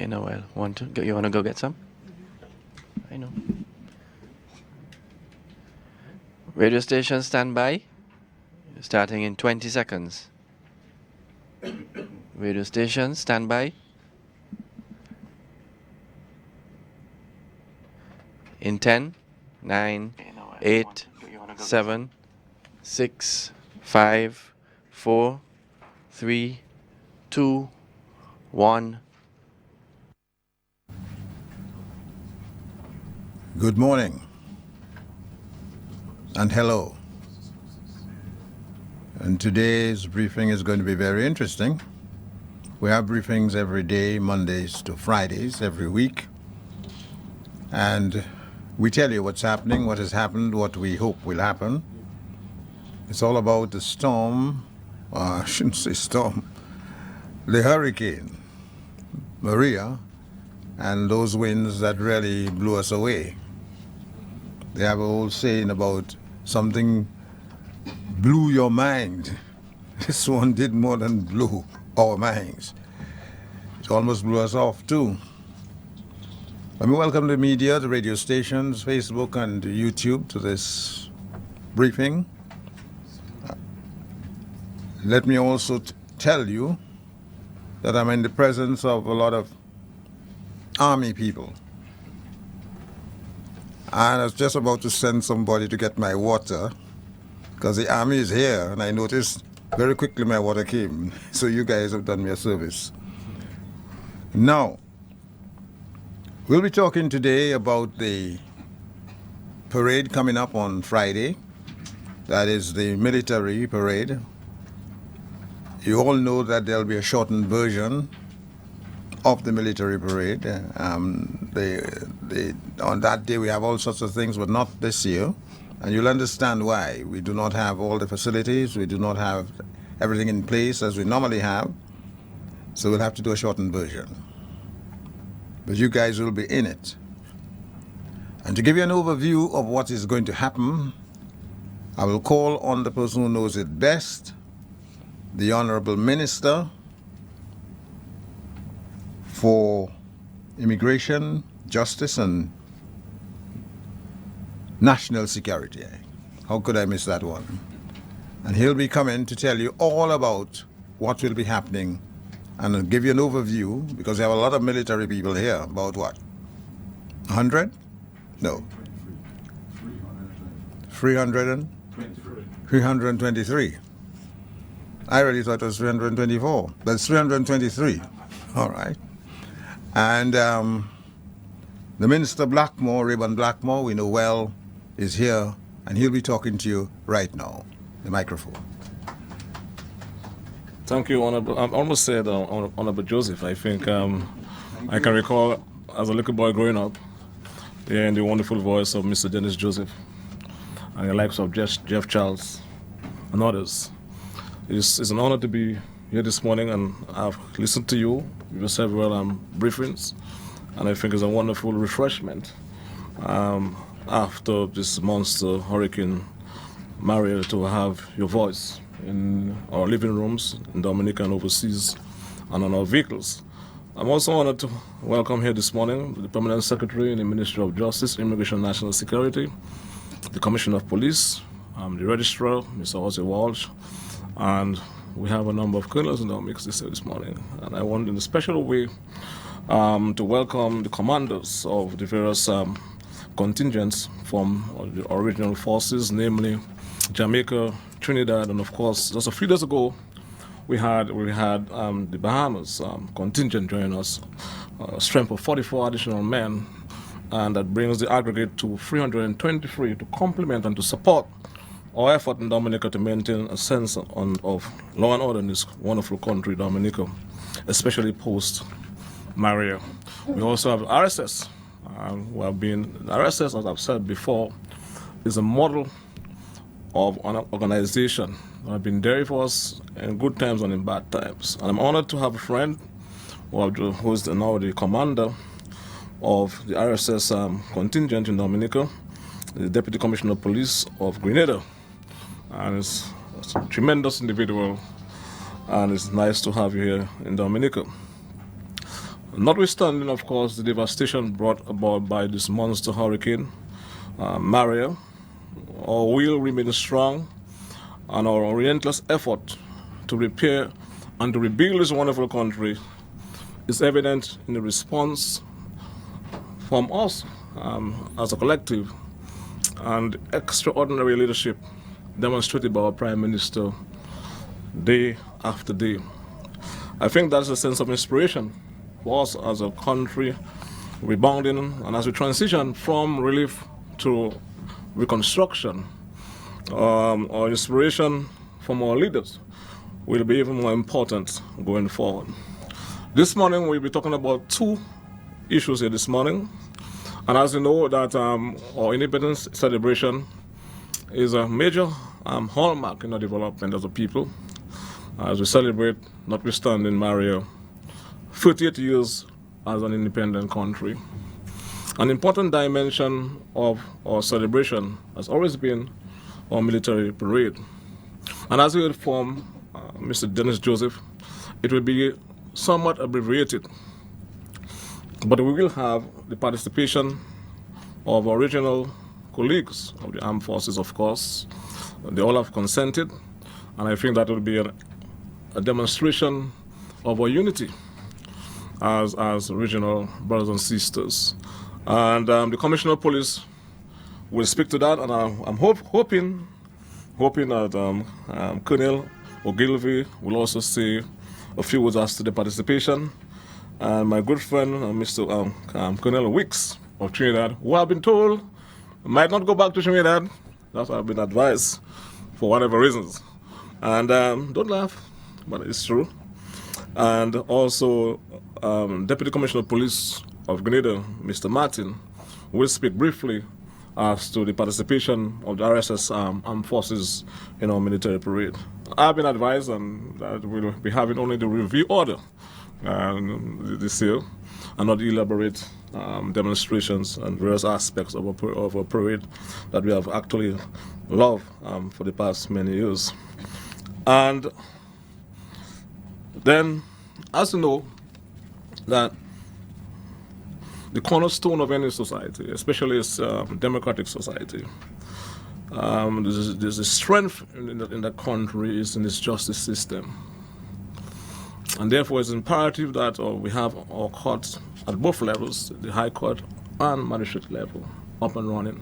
in a while. You want to go get some? I know. Radio station standby. Starting in 20 seconds. Radio station standby. In 10, 9, 8, 7, 6, 5, 4, 3, 2, 1. Good morning and hello. And today's briefing is going to be very interesting. We have briefings every day, Mondays to Fridays, every week. And we tell you what's happening, what has happened, what we hope will happen. It's all about the storm, I shouldn't say storm, the hurricane, Maria, and those winds that really blew us away. They have a whole saying about something blew your mind. This one did more than blew our minds. It almost blew us off too. Let me welcome the media, the radio stations, Facebook and YouTube to this briefing. Let me also tell you that I'm in the presence of a lot of Army people. And I was just about to send somebody to get my water because the Army is here, and I noticed very quickly my water came. So you guys have done me a service. Now, we'll be talking today about the parade coming up on Friday. That is the military parade. You all know that there'll be a shortened version of the military parade. On that day we have all sorts of things, but not this year. And you'll understand why. We do not have all the facilities. We do not have everything in place as we normally have. So we'll have to do a shortened version. But you guys will be in it. And to give you an overview of what is going to happen, I will call on the person who knows it best, the Honorable Minister for Immigration, Justice and National Security. How could I miss that one? And he'll be coming to tell you all about what will be happening and I'll give you an overview because we have a lot of military people here. About what? 100? No. 323. I really thought it was 324. That's 323. All right. And the Minister Blackmoore, Rayburn Blackmoore, we know well, is here, and he'll be talking to you right now. The microphone. Thank you, Honorable. I almost said Honorable Joseph. I think I can recall as a little boy growing up, hearing the wonderful voice of Mr. Dennis Joseph and the likes of Jeff Charles and others. It's an honor to be here this morning, and I've listened to you with several briefings, and I think it's a wonderful refreshment after this monster hurricane Maria to have your voice in our living rooms in Dominica and overseas and on our vehicles. I'm also honored to welcome here this morning the Permanent Secretary in the Ministry of Justice, Immigration and National Security, the Commissioner of Police, the Registrar, Mr. Jose Walsh, and we have a number of colonels in our mix this morning. And I want in a special way to welcome the commanders of the various contingents from the original forces, namely Jamaica, Trinidad, and of course, just a few days ago, we had the Bahamas contingent join us, a strength of 44 additional men, and that brings the aggregate to 323 to complement and to support our effort in Dominica to maintain a sense of law and order in this wonderful country, Dominica, especially post-Maria. We also have RSS, who have been, RSS, as I've said before, is a model of an organization that have been there for us in good times and in bad times. And I'm honored to have a friend who is now the commander of the RSS contingent in Dominica, the Deputy Commissioner of Police of Grenada. And it's a tremendous individual, and it's nice to have you here in Dominica. Notwithstanding, of course, the devastation brought about by this monster hurricane, Maria, our will remains strong, and our relentless effort to repair and to rebuild this wonderful country is evident in the response from us as a collective and extraordinary leadership demonstrated by our Prime Minister day after day. I think that's a sense of inspiration for us as a country rebounding, and as we transition from relief to reconstruction, our inspiration from our leaders will be even more important going forward. This morning we'll be talking about two issues here this morning. And as you know, that our independence celebration is a major hallmark in our development as a people, as we celebrate, notwithstanding Maria, 38 years as an independent country. An important dimension of our celebration has always been our military parade. And as we heard from Mr. Dennis Joseph, it will be somewhat abbreviated, but we will have the participation of our regional colleagues of the armed forces, of course. They all have consented, and I think that will be a demonstration of our unity as regional brothers and sisters. And the Commissioner of Police will speak to that, and I'm hoping that Colonel Ogilvy will also say a few words as to the participation. And my good friend, Mr. Colonel Wicks of Trinidad, who I've been told might not go back to Trinidad. That's what I've been advised for whatever reasons. And don't laugh, but it's true. And also Deputy Commissioner of Police of Grenada, Mr. Martin, will speak briefly as to the participation of the RSS armed forces in our military parade. I've been advised that we'll be having only the review order this year, and not elaborate demonstrations and various aspects of a parade that we have actually loved for the past many years. And then, as you know, that the cornerstone of any society, especially a democratic society, there's a strength in that country is in its justice system. And therefore it's imperative that we have our courts at both levels, the High Court and magistrate level, up and running.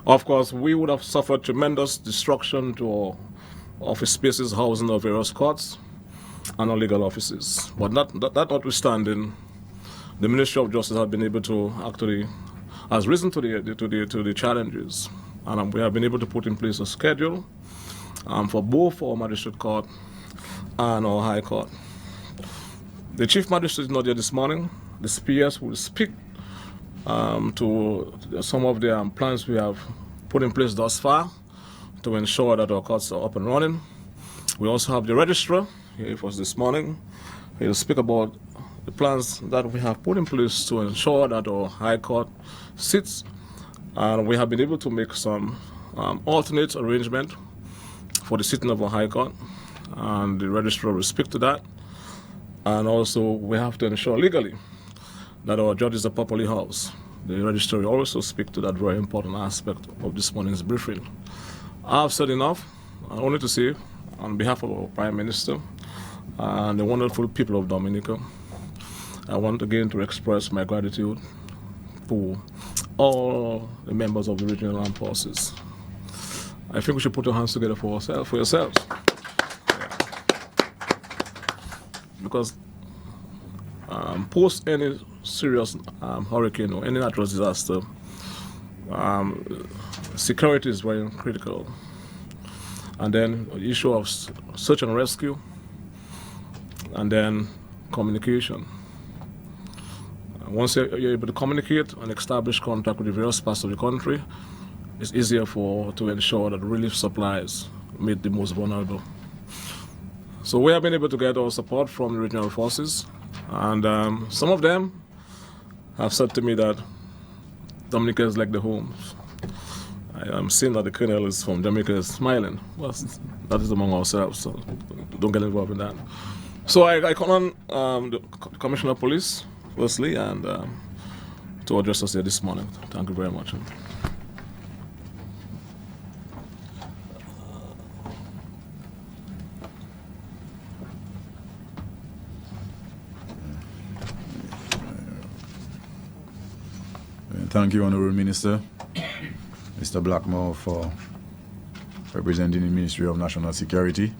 Of course, we would have suffered tremendous destruction to our office spaces housing our various courts and our legal offices. But that notwithstanding, the Ministry of Justice has been able to actually has risen to the challenges, and we have been able to put in place a schedule for both our magistrate court and our High Court. The Chief Magistrate is not here this morning. The PS will speak to some of the plans we have put in place thus far to ensure that our courts are up and running. We also have the Registrar here for us this morning. He'll speak about the plans that we have put in place to ensure that our High Court sits, and we have been able to make some alternate arrangement for the sitting of our High Court, and the Registrar will speak to that. And also we have to ensure legally that our judges are properly housed. The Registrar will also speak to that very important aspect of this morning's briefing. I've said enough. I only to say, on behalf of our Prime Minister and the wonderful people of Dominica, I want again to express my gratitude for all the members of the regional armed forces. I think we should put our hands together for yourselves. Yeah. Because post any serious hurricane or any natural disaster, security is very critical. And then the issue of search and rescue, and then communication. Once you're able to communicate and establish contact with the various parts of the country, it's easier to ensure that relief supplies meet the most vulnerable. So we have been able to get our support from the regional forces, and some of them have said to me that Dominica is like the home. I am seeing that the Colonel is from Jamaica is smiling. Well, that is among ourselves, so don't get involved in that. So I call on the Commissioner of Police firstly, and to address us here this morning. Thank you very much. Thank you, Honourable Minister, Mr. Blackmoore, for representing the Ministry of National Security.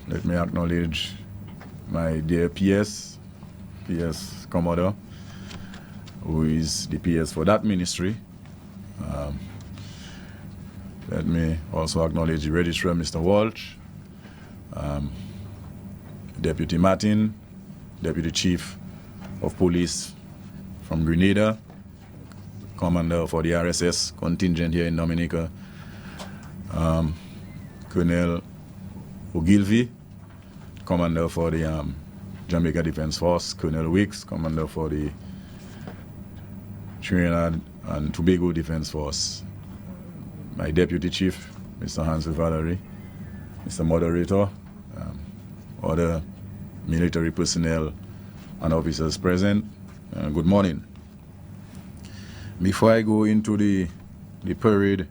Let me acknowledge my dear PS Commodore, who is the PS for that ministry. Let me also acknowledge the Registrar, Mr. Walsh, Deputy Martin, Deputy Chief of Police from Grenada, Commander for the RSS contingent here in Dominica, Colonel Ogilvy, Commander for the Jamaica Defence Force, Colonel Wicks, Commander for the Trinidad and Tobago Defence Force, my Deputy Chief, Mr. Hansel Valerie, Mr. Moderator, other military personnel and officers present, good morning. Before I go into the parade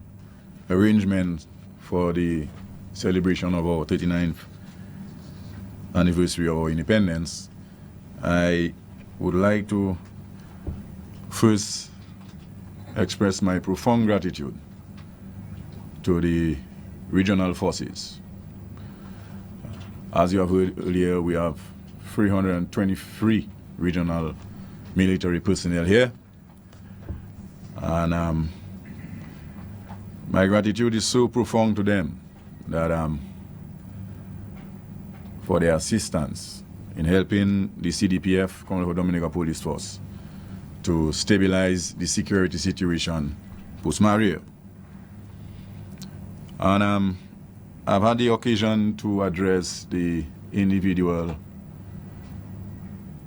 arrangement for the celebration of our 39th anniversary of our independence, I would like to first express my profound gratitude to the regional forces. As you have heard earlier, we have 323 regional military personnel here. And my gratitude is so profound to them that for their assistance in helping the CDPF, Commonwealth of Dominica Police Force, to stabilize the security situation post-Maria. And I've had the occasion to address the individual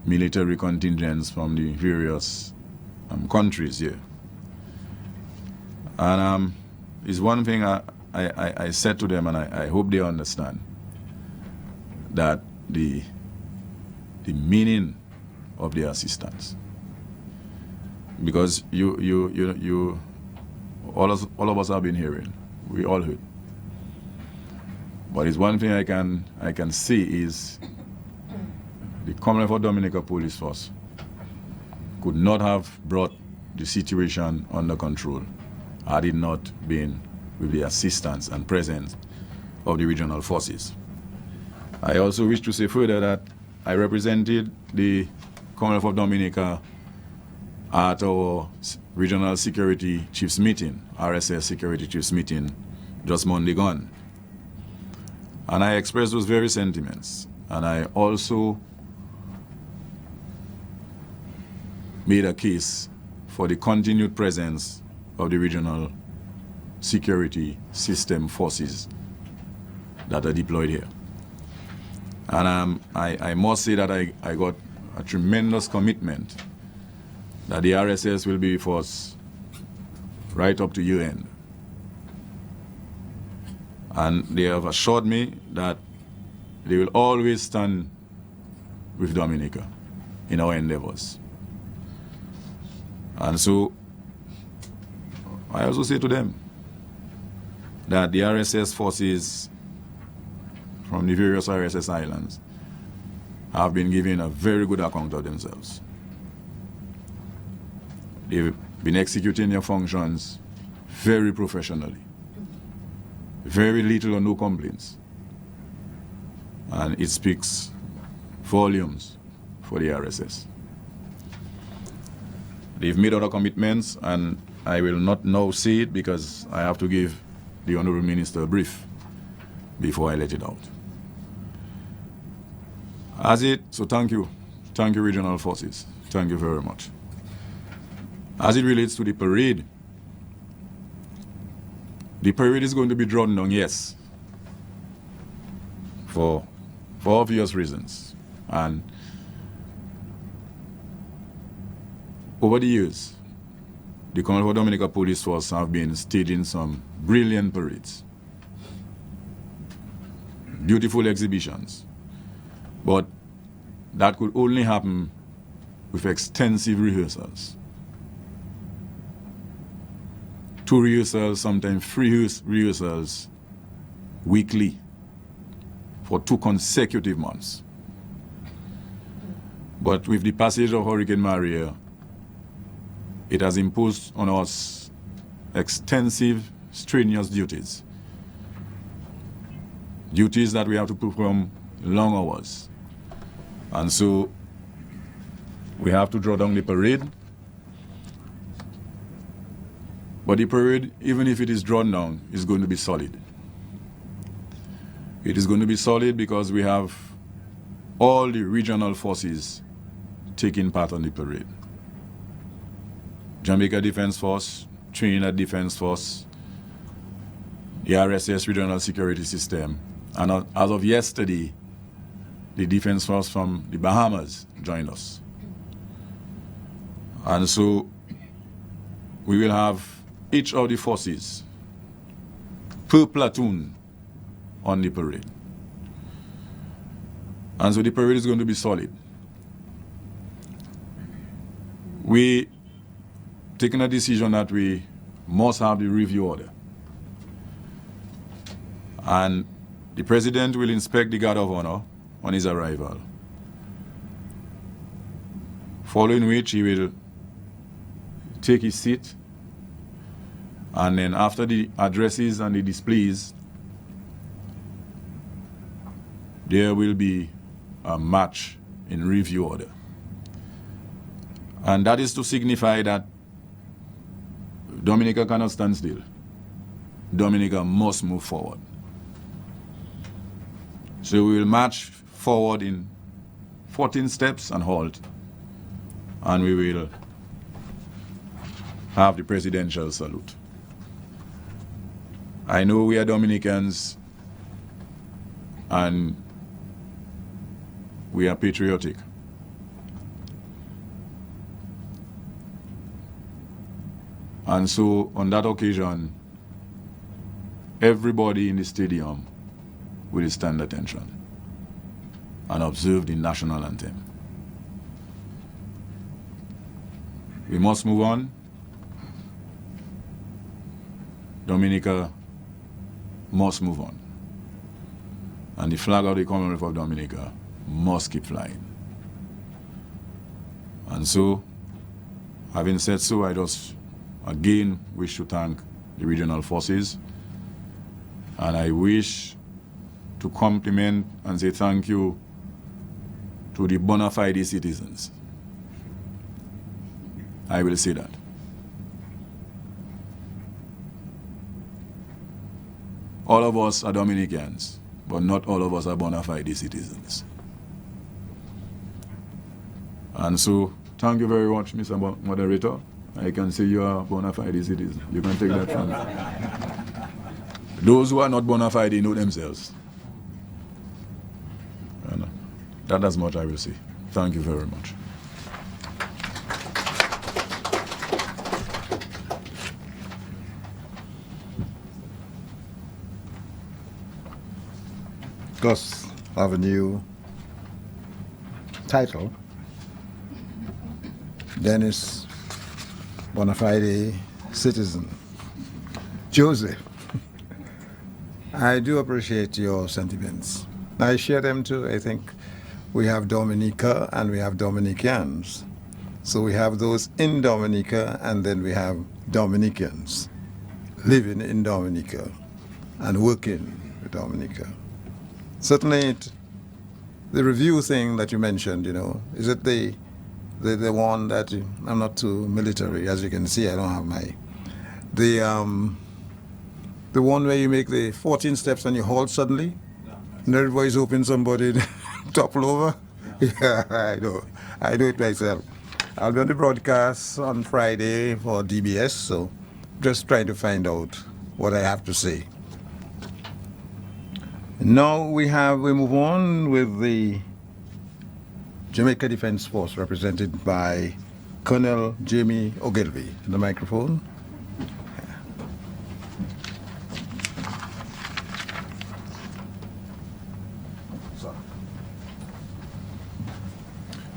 military contingents from the various countries here. And it's one thing I said to them, and I hope they understand, that the meaning of their assistance. Because all of us have been hearing, we all heard. But it's one thing I can see is the Commonwealth of Dominica Police Force could not have brought the situation under control had it not been with the assistance and presence of the regional forces. I also wish to say further that I represented the Commonwealth of Dominica at our Regional Security Chiefs meeting, RSS Security Chiefs meeting, just Monday gone. And I expressed those very sentiments. And I also made a case for the continued presence of the regional security system forces that are deployed here. And I must say that I got a tremendous commitment that the RSS will be with us right up to year end. And they have assured me that they will always stand with Dominica in our endeavors. And so I also say to them that the RSS forces from the various RSS islands have been given a very good account of themselves. They've been executing their functions very professionally. Very little or no complaints. And it speaks volumes for the RSS. They've made other commitments, and I will not now say it because I have to give the Honourable Minister a brief before I let it out. So thank you. Thank you, regional forces. Thank you very much. As it relates to the parade is going to be drawn down, yes, for obvious reasons. And over the years, the Commonwealth of Dominica Police Force have been staging some brilliant parades, beautiful exhibitions. But that could only happen with extensive rehearsals. 2 rehearsals, sometimes 3 rehearsals weekly for 2 consecutive months. But with the passage of Hurricane Maria, it has imposed on us extensive, strenuous duties. Duties that we have to perform long hours. And so we have to draw down the parade. But the parade, even if it is drawn down, is going to be solid. It is going to be solid because we have all the regional forces taking part on the parade. Jamaica Defence Force, Trinidad Defence Force, the RSS Regional Security System, and as of yesterday, the Defence Force from the Bahamas joined us. And so we will have each of the forces per platoon on the parade. And so the parade is going to be solid. We taken a decision that we must have the review order. And the President will inspect the Guard of Honor on his arrival. Following which he will take his seat, and then after the addresses and the displays, there will be a march in review order. And that is to signify that Dominica cannot stand still. Dominica must move forward. So we will march forward in 14 steps and halt, and we will have the presidential salute. I know we are Dominicans and we are patriotic. And so on that occasion, everybody in the stadium will stand attention and observe the national anthem. We must move on. Dominica must move on. And the flag of the Commonwealth of Dominica must keep flying. And so, having said so, I just again wish to thank the regional forces, and I wish to compliment and say thank you to the bona fide citizens. I will say that. All of us are Dominicans, but not all of us are bona fide citizens. And so, thank you very much, Mr. Moderator. I can say you are a bona fide citizen. You can take that from me. Those who are not bona fide know themselves. And that is much I will say. Thank you very much. Gus have a new title. Dennis, bona fide citizen. Joseph, I do appreciate your sentiments. I share them too. I think we have Dominica and we have Dominicans. So we have those in Dominica and then we have Dominicans living in Dominica and working with Dominica. Certainly the review thing that you mentioned, you know, is it the one that I'm not too military, as you can see. I don't have my the one where you make the 14 steps and you halt suddenly, and everybody's hoping somebody topple over. Yeah, I do it myself. I'll be on the broadcast on Friday for DBS, so just trying to find out what I have to say. Now we move on with the Jamaica Defence Force, represented by Colonel Jamie Ogilvy. The microphone.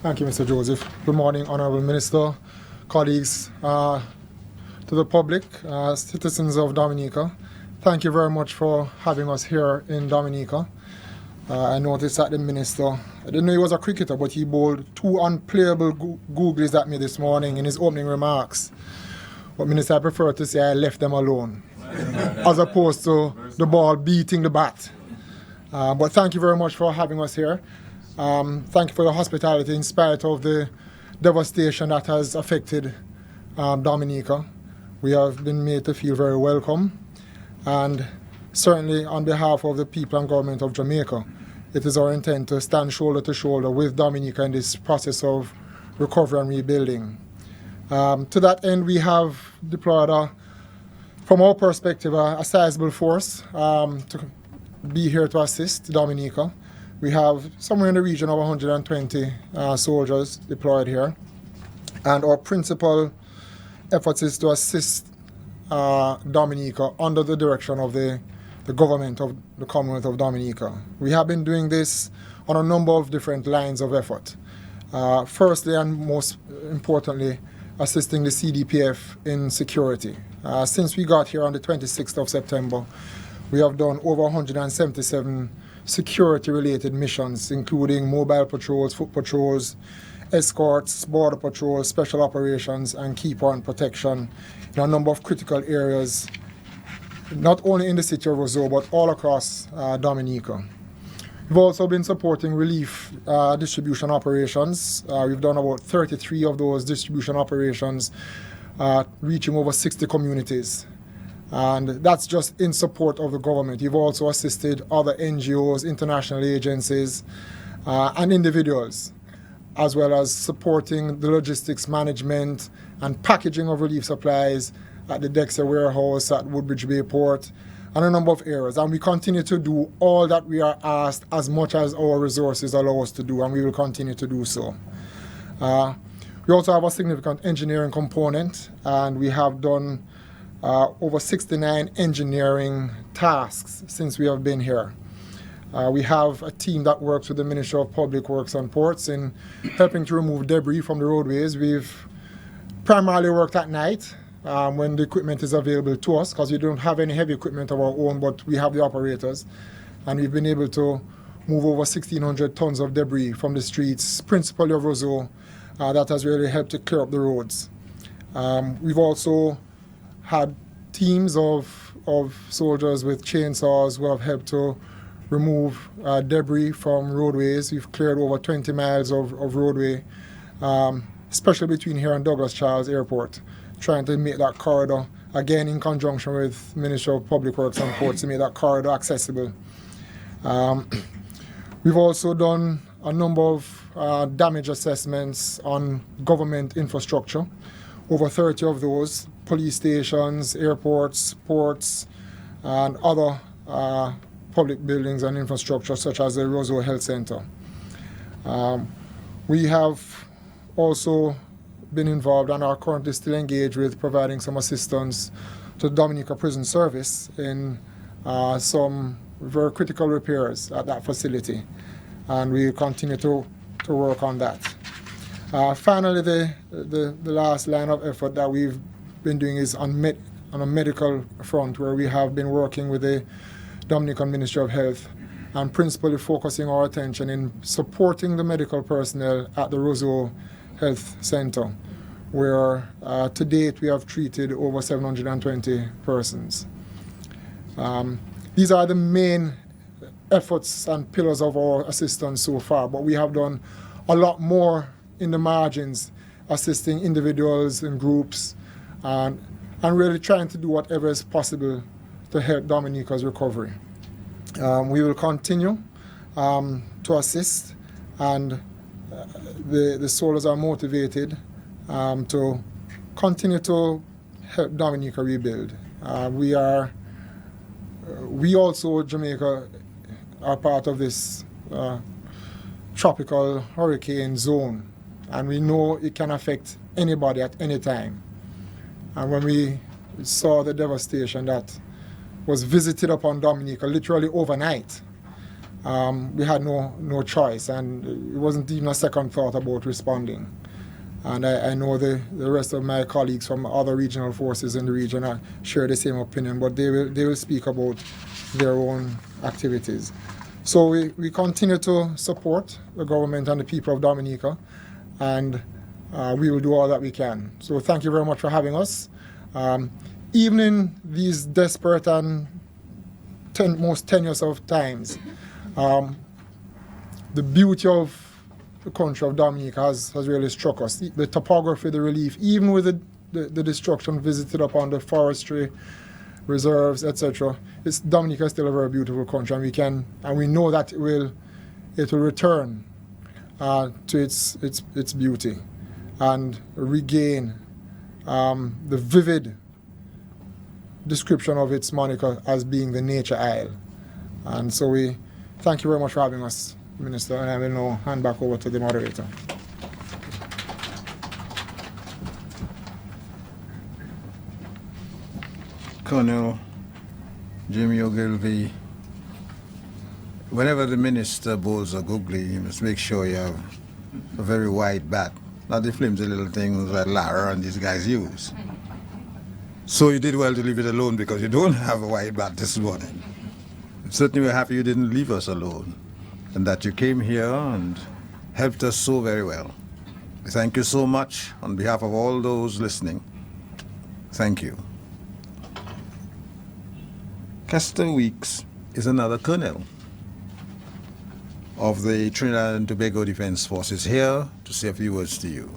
Thank you, Mr. Joseph. Good morning, Honourable Minister, colleagues, to the public, citizens of Dominica. Thank you very much for having us here in Dominica. I noticed that the Minister, I didn't know he was a cricketer, but he bowled 2 unplayable googlies at me this morning in his opening remarks. But Minister, I prefer to say I left them alone, as opposed to the ball beating the bat. But thank you very much for having us here. Thank you for your hospitality in spite of the devastation that has affected Dominica. We have been made to feel very welcome, and certainly on behalf of the people and government of Jamaica, it is our intent to stand shoulder to shoulder with Dominica in this process of recovery and rebuilding. To that end, we have deployed, from our perspective, a sizable force to be here to assist Dominica. We have somewhere in the region of 120 soldiers deployed here, and our principal efforts is to assist Dominica under the direction of the government of the Commonwealth of Dominica. We have been doing this on a number of different lines of effort. Firstly and most importantly, assisting the CDPF in security. Since we got here on the 26th of September, we have done over 177 security-related missions, including mobile patrols, foot patrols, escorts, border patrols, special operations, and key point protection in a number of critical areas, not only in the city of Roseau, but all across Dominica. We've also been supporting relief distribution operations. We've done about 33 of those distribution operations, reaching over 60 communities. And that's just in support of the government. You've also assisted other NGOs, international agencies, and individuals, as well as supporting the logistics management and packaging of relief supplies at the Dexter warehouse at Woodbridge Bayport, and a number of areas. And we continue to do all that we are asked as much as our resources allow us to do, and we will continue to do so. We also have a significant engineering component, and we have done over 69 engineering tasks since we have been here. We have a team that works with the Ministry of Public Works and Ports in helping to remove debris from the roadways. We've primarily worked at night when the equipment is available to us, because we don't have any heavy equipment of our own, but we have the operators. And we've been able to move over 1,600 tons of debris from the streets, principally of Roseau. That has really helped to clear up the roads. We've also had teams of soldiers with chainsaws who have helped to remove debris from roadways. We've cleared over 20 miles of roadway, especially between here and Douglas Charles Airport, trying to make that corridor, again in conjunction with Ministry of Public Works and Ports, to make that corridor accessible. We've also done a number of damage assessments on government infrastructure, over 30 of those, police stations, airports, ports, and other public buildings and infrastructure such as the Roseau Health Center. We have also been involved and are currently still engaged with providing some assistance to the Dominica Prison Service in some very critical repairs at that facility, and we continue to work on that. Finally, the last line of effort that we've been doing is on a medical front, where we have been working with the Dominican Ministry of Health and principally focusing our attention in supporting the medical personnel at the Roseau Health Center, where to date we have treated over 720 persons. These are the main efforts and pillars of our assistance so far, but we have done a lot more in the margins, assisting individuals and groups, and really trying to do whatever is possible to help Dominica's recovery. We will continue to assist, and the soldiers are motivated to continue to help Dominica rebuild. We also, Jamaica, are part of this tropical hurricane zone, and we know it can affect anybody at any time. And when we saw the devastation that was visited upon Dominica literally overnight, we had no choice, and it wasn't even a second thought about responding. And I know the rest of my colleagues from other regional forces in the region share the same opinion, but they will speak about their own activities. So we continue to support the government and the people of Dominica, and we will do all that we can. So thank you very much for having us. Even in these desperate and most tenuous of times, the beauty of the country of Dominica has really struck us. The topography, the relief, even with the destruction visited upon the forestry reserves, etc. Dominica is still a very beautiful country, and we know that it will return to its beauty and regain the vivid description of its moniker as being the Nature Isle. And so we thank you very much for having us, Minister, and I will now hand back over to the moderator. Colonel Jimmy Ogilvy, whenever the minister bowls a googly, you must make sure you have a very wide bat, not the flimsy little things that Lara and these guys use. So you did well to leave it alone, because you don't have a wide bat this morning. Certainly we're happy you didn't leave us alone, and that you came here and helped us so very well. Thank you so much on behalf of all those listening. Thank you. Kester Weeks is another colonel of the Trinidad and Tobago Defence Force, is here to say a few words to you.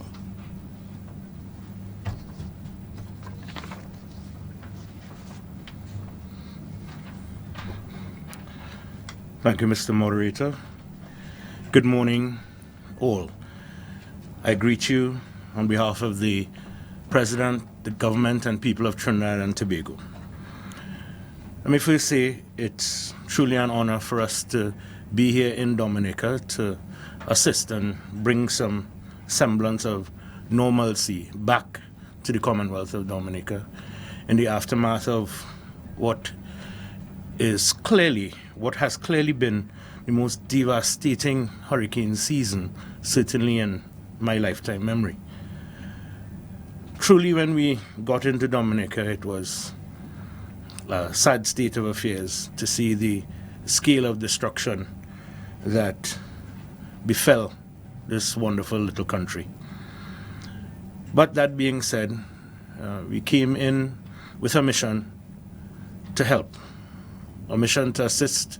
Thank you, Mr. Moderator. Good morning, all. I greet you on behalf of the President, the government, and people of Trinidad and Tobago. Let me first say it's truly an honor for us to be here in Dominica to assist and bring some semblance of normalcy back to the Commonwealth of Dominica in the aftermath of what has clearly been the most devastating hurricane season, certainly in my lifetime memory. Truly, when we got into Dominica, it was a sad state of affairs to see the scale of destruction that befell this wonderful little country. But that being said, we came in with a mission to help, a mission to assist,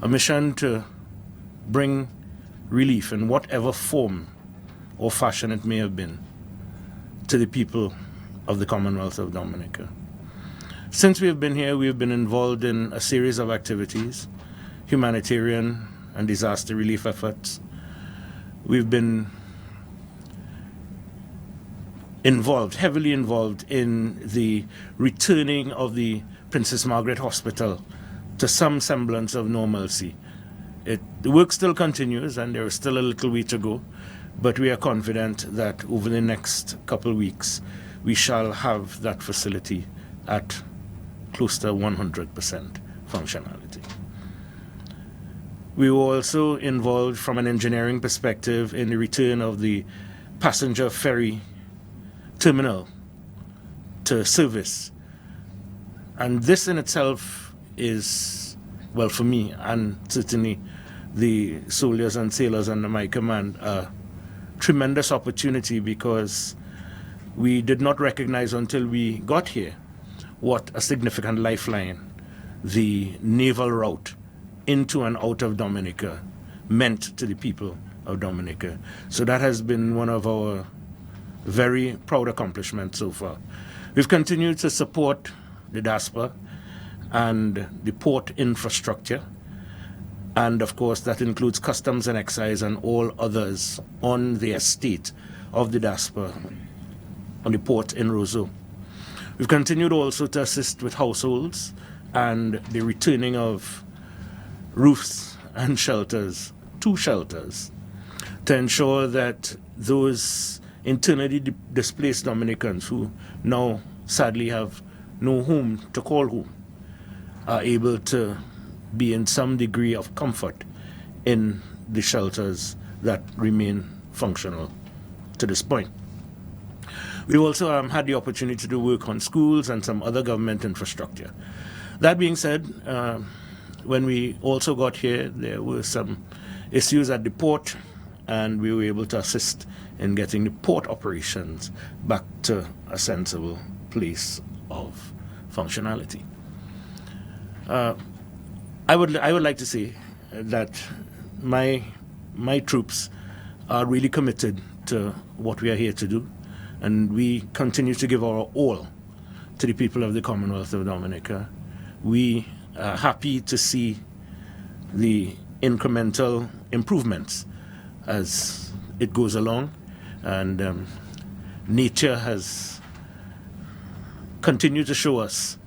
a mission to bring relief in whatever form or fashion it may have been to the people of the Commonwealth of Dominica. Since we have been here, we have been involved in a series of activities, humanitarian and disaster relief efforts. We've been heavily involved in the returning of the Princess Margaret Hospital to some semblance of normalcy. The work still continues, and there is still a little way to go, but we are confident that over the next couple of weeks, we shall have that facility at close to 100% functionality. We were also involved from an engineering perspective in the return of the passenger ferry terminal to service. And this in itself is, well, for me and certainly the soldiers and sailors under my command, a tremendous opportunity, because we did not recognize until we got here what a significant lifeline the naval route into and out of Dominica meant to the people of Dominica. So that has been one of our very proud accomplishments so far. We've continued to support the diaspora and the port infrastructure, and of course that includes customs and excise and all others on the estate of the diaspora on the port in Roseau. We've continued also to assist with households and the returning of roofs and shelters, to shelters, to ensure that those internally displaced Dominicans who now sadly have no home to call home are able to be in some degree of comfort in the shelters that remain functional to this point. We also had the opportunity to work on schools and some other government infrastructure. That being said, when we also got here, there were some issues at the port, and we were able to assist in getting the port operations back to a sensible place of functionality. I would like to say that my troops are really committed to what we are here to do, and we continue to give our all to the people of the Commonwealth of Dominica. We are happy to see the incremental improvements as it goes along, and nature has continued to show us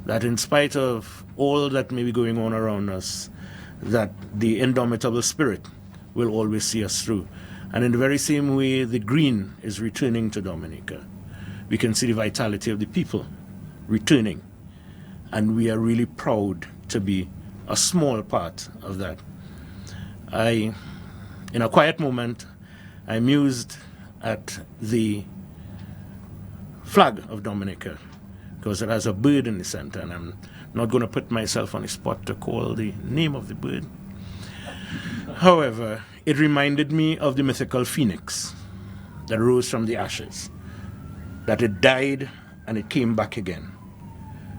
that in spite of all that may be going on around us, that the indomitable spirit will always see us through. And in the very same way the green is returning to Dominica, we can see the vitality of the people returning, and we are really proud to be a small part of that. In a quiet moment, I mused at the flag of Dominica, because it has a bird in the center, and I'm not going to put myself on the spot to call the name of the bird. However, it reminded me of the mythical phoenix that rose from the ashes, that it died and it came back again.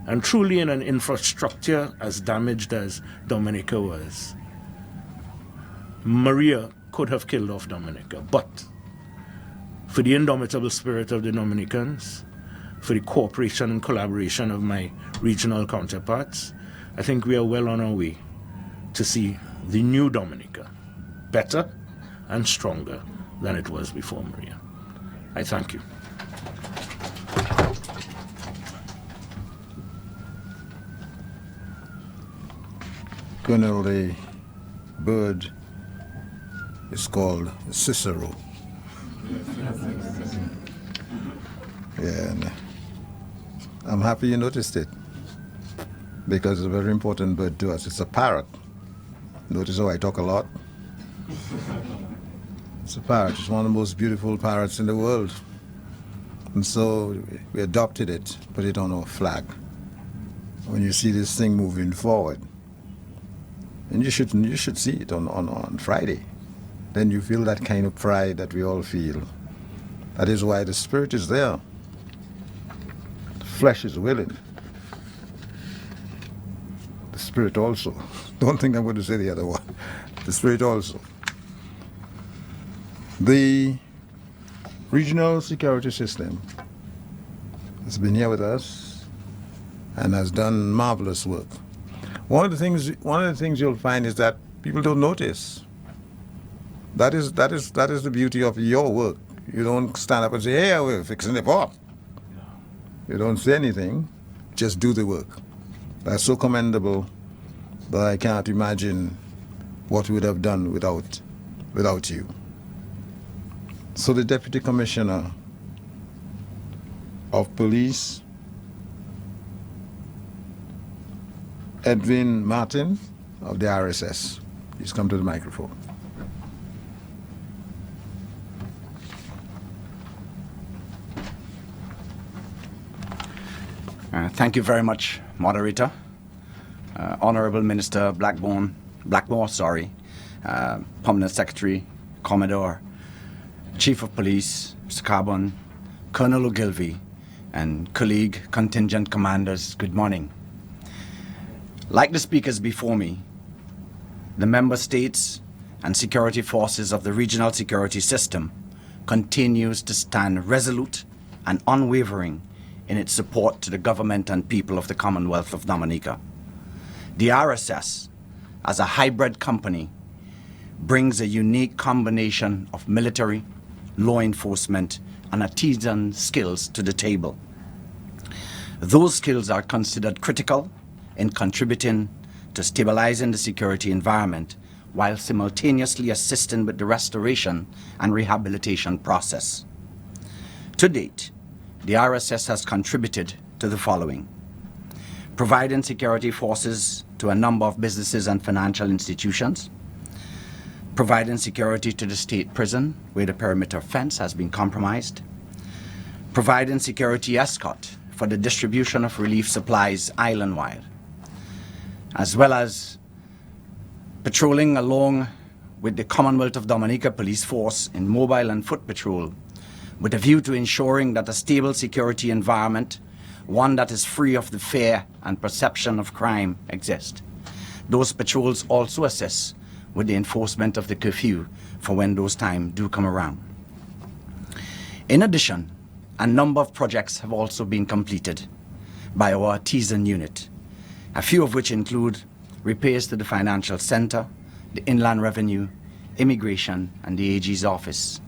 And truly, in an infrastructure as damaged as Dominica was, Maria could have killed off Dominica, but for the indomitable spirit of the Dominicans, for the cooperation and collaboration of my regional counterparts, I think we are well on our way to see the new Dominica better and stronger than it was before Maria. I thank you. Colonel, the bird is called Cicero. Yeah, and I'm happy you noticed it, because it's a very important bird to us. It's a parrot. Notice how I talk a lot? It's a parrot. It's one of the most beautiful parrots in the world. And so we adopted it, put it on our flag. When you see this thing moving forward, and you should see it on Friday, then you feel that kind of pride that we all feel. That is why the spirit is there. The flesh is willing. The spirit also. Don't think I'm going to say the other one. The spirit also. The regional security system has been here with us and has done marvelous work. One of the things you'll find is that people don't notice. That is the beauty of your work. You don't stand up and say, "Hey, we're fixing the port." You don't say anything, just do the work. That's so commendable that I can't imagine what we would have done without you. So the Deputy Commissioner of Police, Edwin Martin of the RSS. Please come to the microphone. Thank you very much, Moderator. Honorable Minister Blackmoore, Permanent Secretary, Commodore, Chief of Police, Mr. Carbon, Colonel Ogilvie, and colleague contingent commanders, good morning. Like the speakers before me, the member states and security forces of the regional security system continues to stand resolute and unwavering in its support to the government and people of the Commonwealth of Dominica. The RSS, as a hybrid company, brings a unique combination of military, law enforcement, and artisan skills to the table. Those skills are considered critical in contributing to stabilizing the security environment while simultaneously assisting with the restoration and rehabilitation process. To date, the RSS has contributed to the following: providing security forces to a number of businesses and financial institutions, providing security to the state prison where the perimeter fence has been compromised, providing security escort for the distribution of relief supplies island-wide, as well as patrolling along with the Commonwealth of Dominica Police Force in mobile and foot patrol with a view to ensuring that a stable security environment, one that is free of the fear and perception of crime, exists. Those patrols also assist with the enforcement of the curfew for when those times do come around. In addition, a number of projects have also been completed by our artisan unit, a few of which include repairs to the Financial Center, the Inland Revenue, Immigration, and the AG's office.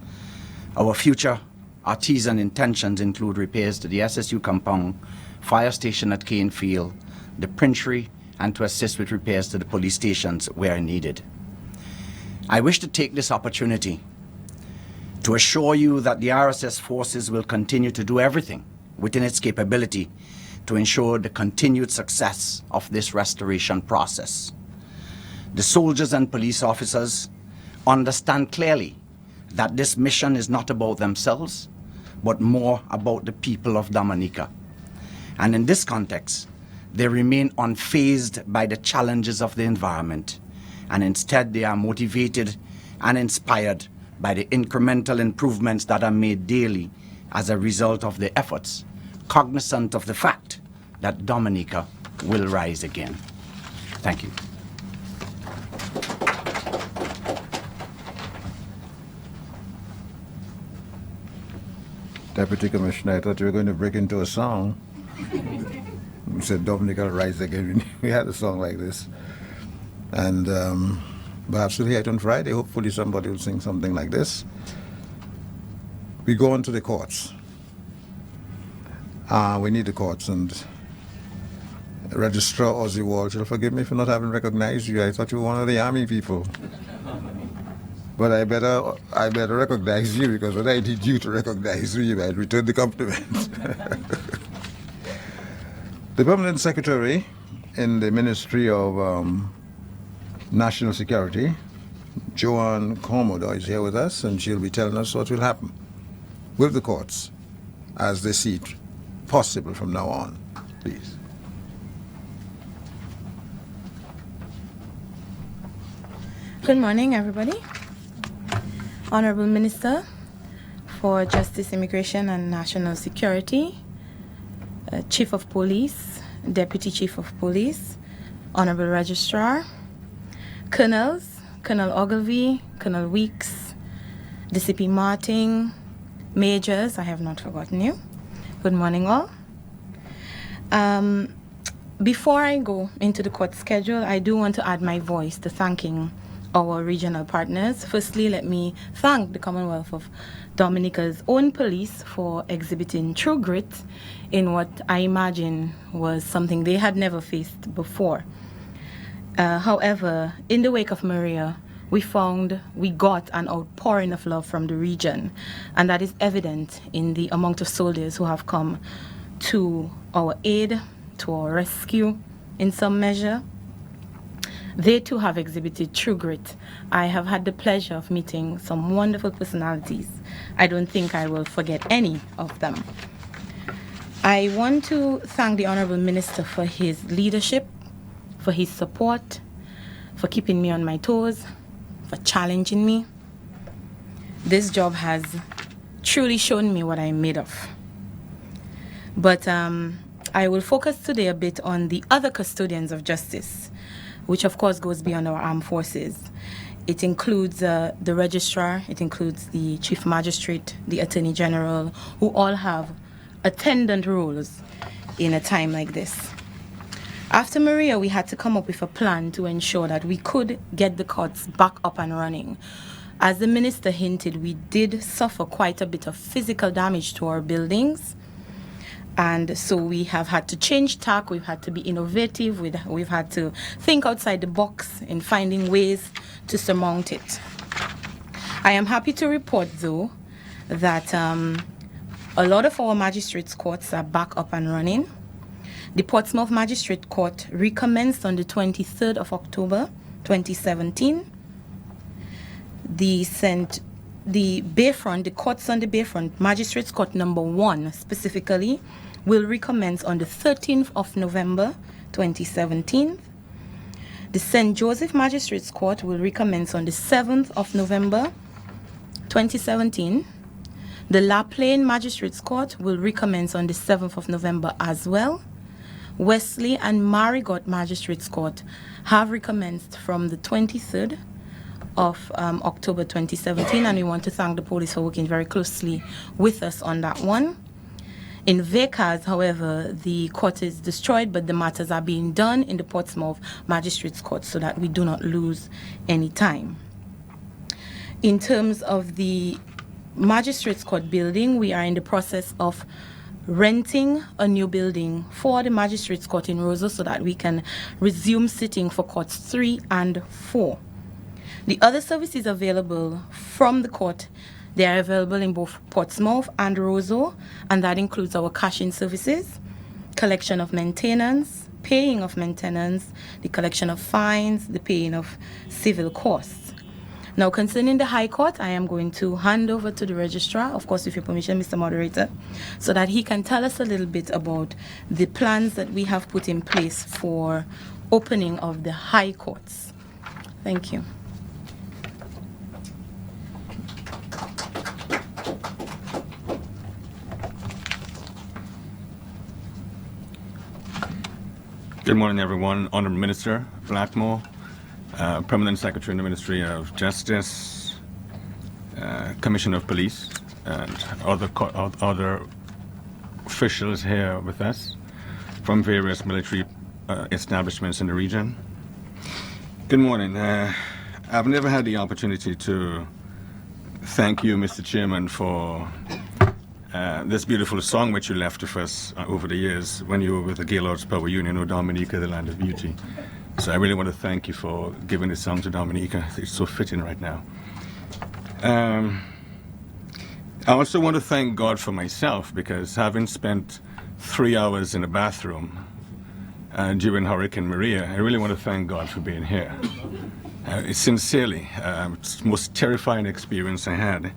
Our future artisan intentions include repairs to the SSU compound, fire station at Cane Field, the Princery, and to assist with repairs to the police stations where needed. I wish to take this opportunity to assure you that the RSS forces will continue to do everything within its capability to ensure the continued success of this restoration process. The soldiers and police officers understand clearly that this mission is not about themselves, but more about the people of Dominica. And in this context, they remain unfazed by the challenges of the environment, and instead they are motivated and inspired by the incremental improvements that are made daily as a result of the efforts, cognizant of the fact that Dominica will rise again. Thank you. Deputy Commissioner, I thought you were going to break into a song. We said Dominica will rise again. We had a song like this. And perhaps we'll hear it on Friday. Hopefully somebody will sing something like this. We go on to the courts. We need the courts, and Registrar Ozzy Walsh, you'll forgive me for not having recognized you. I thought you were one of the army people. But I better recognize you, because when I need you to recognize me, you might return the compliment. The Permanent Secretary in the Ministry of National Security, Joanne Commodore, is here with us, and she'll be telling us what will happen with the courts as they see it possible from now on. Please. Good morning, everybody. Honorable Minister for Justice, Immigration and National Security, Chief of Police, Deputy Chief of Police, Honorable Registrar, Colonels, Colonel Ogilvie, Colonel Weeks, DCP Martin, Majors, I have not forgotten you. Good morning, all. Before I go into the court schedule, I do want to add my voice to thanking our regional partners. Firstly, let me thank the Commonwealth of Dominica's own police for exhibiting true grit in what I imagine was something they had never faced before. However, in the wake of Maria, we got an outpouring of love from the region, and that is evident in the amount of soldiers who have come to our aid, to our rescue in some measure. They too have exhibited true grit. I have had the pleasure of meeting some wonderful personalities. I don't think I will forget any of them. I want to thank the Honorable Minister for his leadership, for his support, for keeping me on my toes, for challenging me. This job has truly shown me what I'm made of. But I will focus today a bit on the other custodians of justice, which of course goes beyond our armed forces. It includes the registrar, it includes the chief magistrate, the attorney general, who all have attendant roles in a time like this. After Maria, we had to come up with a plan to ensure that we could get the courts back up and running. As the minister hinted, we did suffer quite a bit of physical damage to our buildings. And so we have had to change tack, we've had to be innovative, we've had to think outside the box in finding ways to surmount it. I am happy to report, though, that a lot of our magistrates' courts are back up and running. The Portsmouth Magistrate Court recommenced on the 23rd of October 2017. The courts on the Bayfront, Magistrates Court number 1 specifically, will recommence on the 13th of November 2017. The St. Joseph Magistrates Court will recommence on the 7th of November 2017. The La Plaine Magistrates Court will recommence on the 7th of November as well. Wesley and Marigot Magistrates Court have recommenced from the 23rd of October 2017, and we want to thank the police for working very closely with us on that one. In Vacas, however, the court is destroyed, but the matters are being done in the Portsmouth Magistrates Court so that we do not lose any time. In terms of the Magistrates Court building, we are in the process of renting a new building for the Magistrates Court in Roseau so that we can resume sitting for courts 3 and 4. The other services available from the court, they are available in both Portsmouth and Roseau, and that includes our cash-in services, collection of maintenance, paying of maintenance, the collection of fines, the paying of civil costs. Now, concerning the High Court, I am going to hand over to the registrar, of course, with your permission, Mr. Moderator, so that he can tell us a little bit about the plans that we have put in place for opening of the High Courts. Thank you. Good morning, everyone. Honourable Minister Blackmoore, Permanent Secretary in the Ministry of Justice, Commissioner of Police, and other officials here with us from various military establishments in the region. Good morning. I've never had the opportunity to thank you, Mr. Chairman, for this beautiful song which you left with us over the years when you were with the Gaylords Power Union, or Dominica, the Land of Beauty. So I really want to thank you for giving this song to Dominica. It's so fitting right now. I also want to thank God for myself, because having spent 3 hours in a bathroom during Hurricane Maria, I really want to thank God for being here. Sincerely, it's the most terrifying experience I had.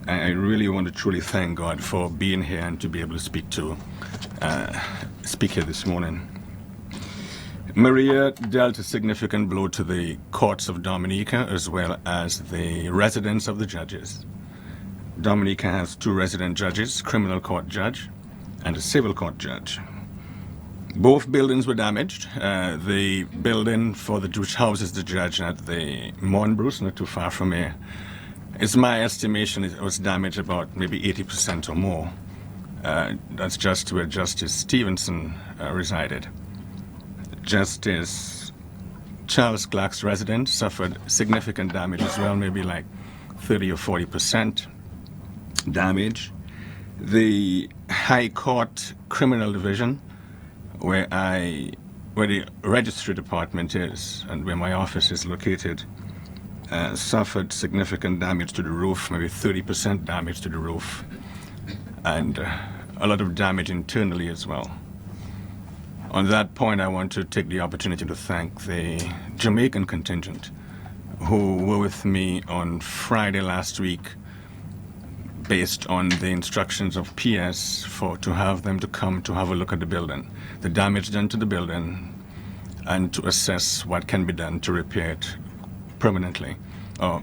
I really want to truly thank God for being here and to be able to speak here this morning. Maria dealt a significant blow to the courts of Dominica as well as the residence of the judges. Dominica has 2 resident judges, criminal court judge and a civil court judge. Both buildings were damaged. The building which houses the judge at the Monbruce, not too far from here, it's my estimation it was damaged about maybe 80% or more. That's just where Justice Stevenson resided. Justice Charles Clark's residence suffered significant damage as well, maybe like 30 or 40% damage. The High Court Criminal Division, where the registry department is and where my office is located, suffered significant damage to the roof, maybe 30% damage to the roof, and a lot of damage internally as well. On that point, I want to take the opportunity to thank the Jamaican contingent who were with me on Friday last week, based on the instructions of PS to have them to come to have a look at the building, the damage done to the building, and to assess what can be done to repair it permanently,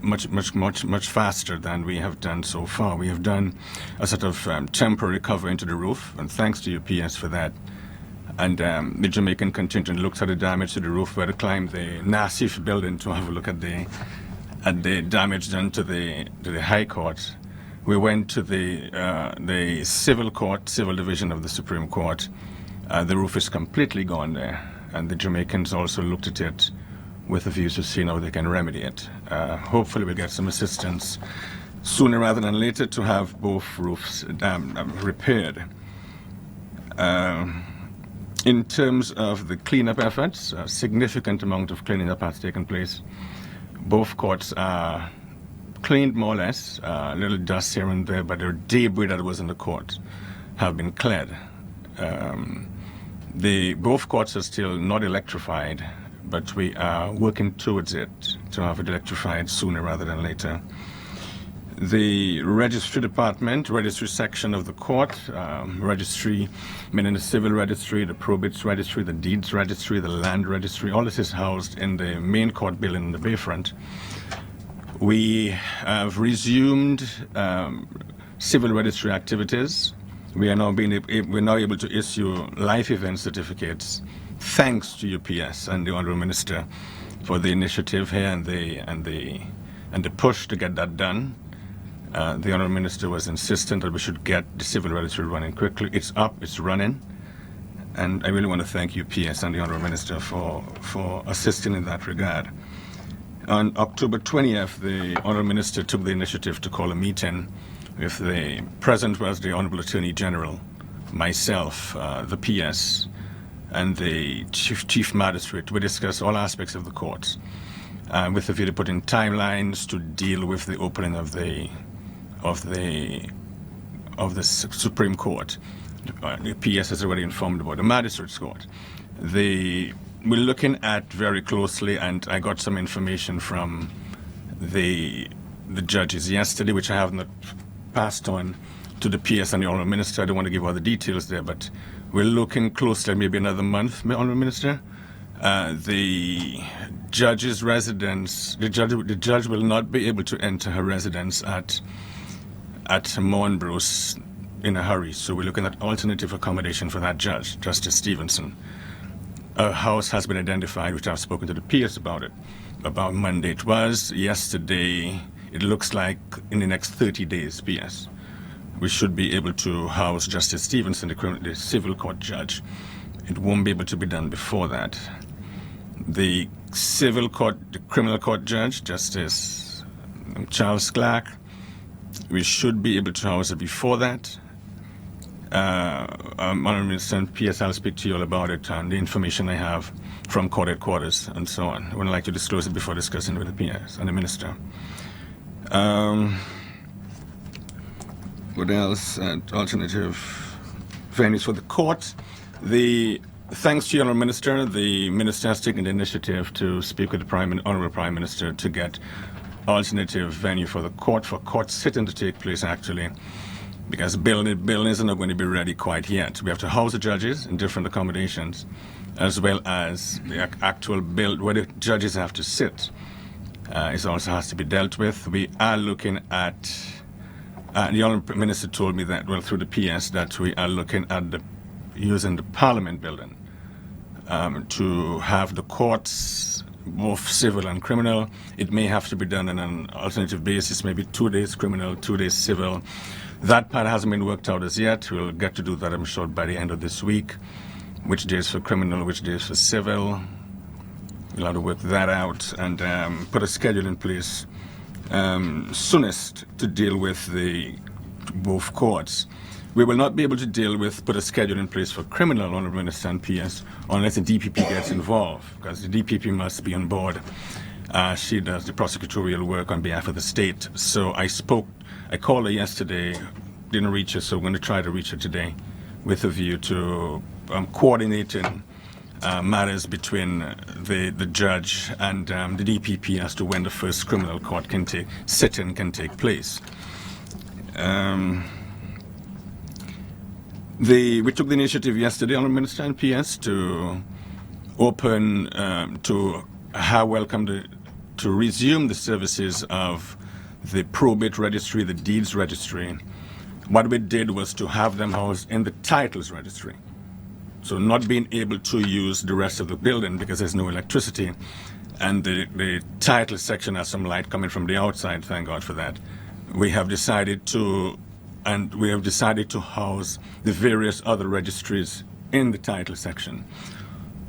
much faster than we have done so far. We have done a sort of temporary cover into the roof, and thanks to UPS for that. And the Jamaican contingent looks at the damage to the roof, where they climbed the Nassif building to have a look at the damage done to the High Court. We went to the civil court, civil division of the Supreme Court. The roof is completely gone there, and the Jamaicans also looked at it with a view to see how they can remedy it. Hopefully we'll get some assistance sooner rather than later to have both roofs repaired. In terms of the cleanup efforts, a significant amount of cleaning up has taken place. Both courts are cleaned more or less, a little dust here and there, but the debris that was in the court have been cleared. Both courts are still not electrified, but we are working towards it to have it electrified sooner rather than later. The registry department, registry section of the court, registry, meaning the civil registry, the probates registry, the deeds registry, the land registry, all this is housed in the main court building in the Bayfront. We have resumed civil registry activities. We are now we're now able to issue life event certificates, thanks to UPS and the Honourable Minister for the initiative here and the push to get that done. The Honourable Minister was insistent that we should get the civil registry running quickly. It's up, it's running, and I really want to thank UPS and the Honourable Minister for assisting in that regard. On October 20th, the Honourable Minister took the initiative to call a meeting with the present was the Honourable Attorney General, myself, the PS, and the Chief Magistrate. We discussed all aspects of the courts, with the view to putting timelines to deal with the opening of the Supreme Court. The PS has already informed about the Magistrates Court. We're looking at very closely, and I got some information from the judges yesterday, which I have not passed on to the PS and the Honourable Minister. I don't want to give all the details there, but we're looking closely, maybe another month, Honourable Minister. The judge's residence, the judge will not be able to enter her residence at Mournbruce in a hurry, so we're looking at alternative accommodation for that judge, Justice Stevenson. A house has been identified, which I've spoken to the PS about it. About Monday it was, yesterday it looks like in the next 30 days, PS. We should be able to house Justice Stevenson, the civil court judge. It won't be able to be done before that. The civil court, the criminal court judge, Justice Charles Clark, we should be able to house it before that. Honourable Minister and PS, I'll speak to you all about it and the information I have from court headquarters and so on. I would like to disclose it before discussing with the PS and the Minister. What else? Alternative venues for the court. Thanks to the Honourable Minister, the Minister has taken the initiative to speak with the Honourable Prime Minister to get alternative venue for the court, for court sitting to take place actually, because buildings are not going to be ready quite yet. We have to house the judges in different accommodations, as well as the actual build where the judges have to sit. It also has to be dealt with. We are looking at, the Honourable Minister told me that, well, through the PS, that we are looking at using the Parliament building to have the courts, both civil and criminal. It may have to be done on an alternative basis, maybe 2 days criminal, 2 days civil. That part hasn't been worked out as yet. We'll get to do that, I'm sure, by the end of this week. Which days for criminal, which days for civil. We'll have to work that out and put a schedule in place soonest to deal with both courts. We will not be able to put a schedule in place for criminal, Honourable Minister and PS, unless the DPP gets involved, because the DPP must be on board. She does the prosecutorial work on behalf of the state. So I called her yesterday, didn't reach her, so I'm going to try to reach her today with a view to coordinating matters between the judge and the DPP as to when the first criminal court sit-in can take place. We took the initiative yesterday, Honourable Minister and PS, to open, to resume the services of the probate registry, the deeds registry. What we did was to have them housed in the titles registry. So not being able to use the rest of the building because there's no electricity, and the title section has some light coming from the outside, thank God for that. We have decided to house the various other registries in the title section.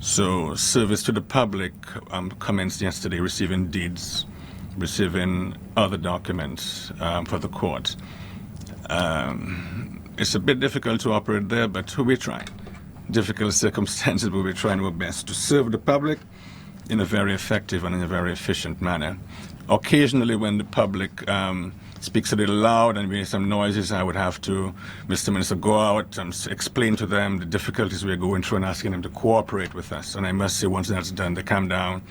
So service to the public commenced yesterday, receiving deeds, receiving other documents for the court. It's a bit difficult to operate there, but we're trying. Difficult circumstances, but we're trying our best to serve the public in a very effective and in a very efficient manner. Occasionally, when the public speaks a little loud and make some noises, I would have to, Mr. Minister, go out and explain to them the difficulties we're going through and asking them to cooperate with us. And I must say, once that's done, they calm down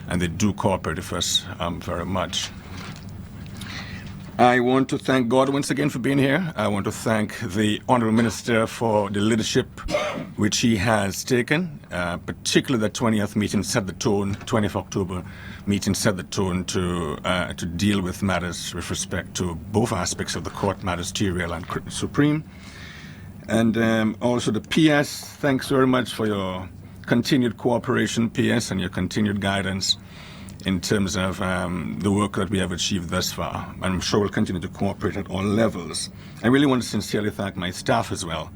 and they do cooperate with us very much. I want to thank God once again for being here. I want to thank the Honourable Minister for the leadership which he has taken, particularly the 20th meeting set the tone, 20th October meeting set the tone to deal with matters with respect to both aspects of the court, magisterial and supreme. And also the PS, thanks very much for your continued cooperation, PS, and your continued guidance in terms of the work that we have achieved thus far. I'm sure we'll continue to cooperate at all levels. I really want to sincerely thank my staff as well.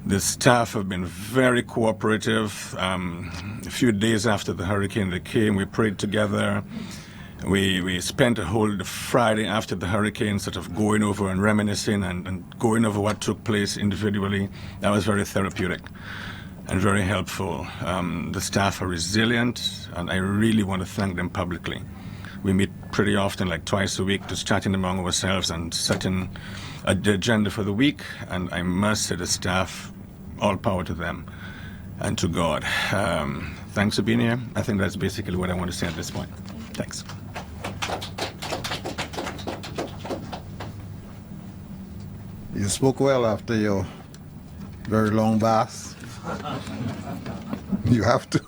The staff have been very cooperative. A few days after the hurricane they came, we prayed together. We spent a whole Friday after the hurricane sort of going over and reminiscing and going over what took place individually. That was very therapeutic and very helpful. The staff are resilient, and I really want to thank them publicly. We meet pretty often, like twice a week, just chatting among ourselves and setting the agenda for the week, and I must say the staff, all power to them and to God. Thanks for being here. I think that's basically what I want to say at this point. Thanks. You spoke well after your very long bath. You have to.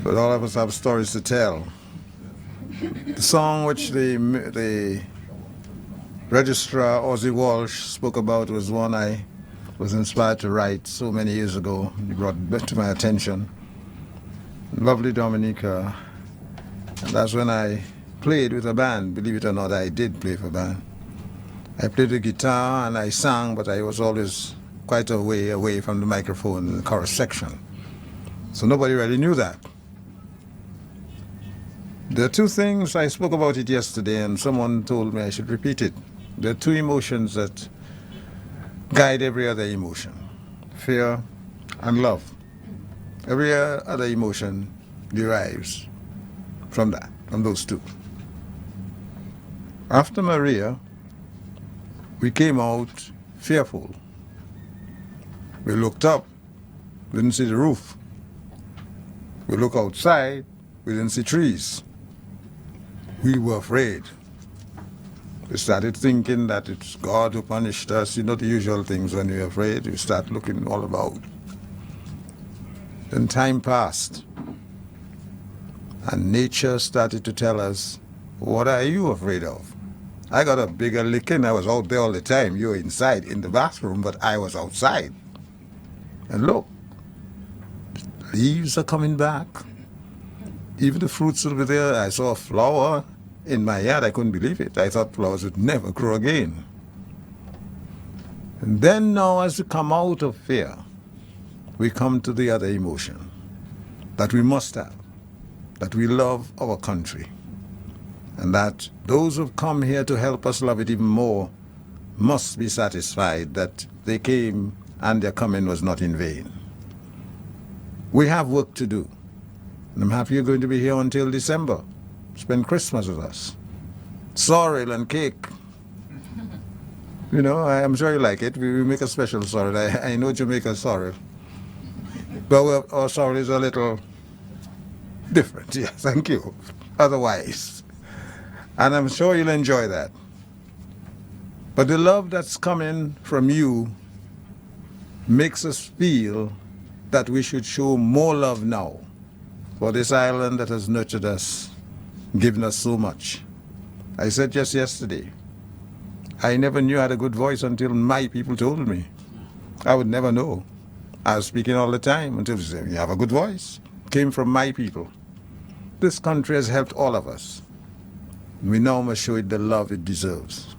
But all of us have stories to tell. The song which the registrar, Ozzy Walsh, spoke about was one I was inspired to write so many years ago. He brought it to my attention. Lovely Dominica. And that's when I played with a band. Believe it or not, I did play for a band. I played the guitar and I sang, but I was always quite a way away from the microphone in the chorus section. So nobody really knew that. There are two things, I spoke about it yesterday and someone told me I should repeat it. There are two emotions that guide every other emotion, fear and love. Every other emotion derives from that, from those two. After Maria, we came out fearful. We looked up, we didn't see the roof. We looked outside, we didn't see trees. We were afraid. We started thinking that it's God who punished us. You know the usual things when you're afraid, you start looking all about. Then time passed, and nature started to tell us, what are you afraid of? I got a bigger licking. I was out there all the time. You were inside in the bathroom, but I was outside. And look, leaves are coming back. Even the fruits will be there. I saw a flower in my yard. I couldn't believe it. I thought flowers would never grow again. And then now, as we come out of fear, we come to the other emotion that we must have, that we love our country, and that those who've come here to help us love it even more must be satisfied that they came and their coming was not in vain. We have work to do, and I'm happy you're going to be here until December. Spend Christmas with us. Sorrel and cake. You know, I'm sure you like it. We make a special sorrel. I know Jamaica sorrel. But our sorrel is a little different. Yes, thank you. Otherwise. And I'm sure you'll enjoy that. But the love that's coming from you makes us feel that we should show more love now for this island that has nurtured us, given us so much. I said just yesterday, I never knew I had a good voice until my people told me. I would never know. I was speaking all the time until they said, you have a good voice. Came from my people. This country has helped all of us. We now must show it the love it deserves.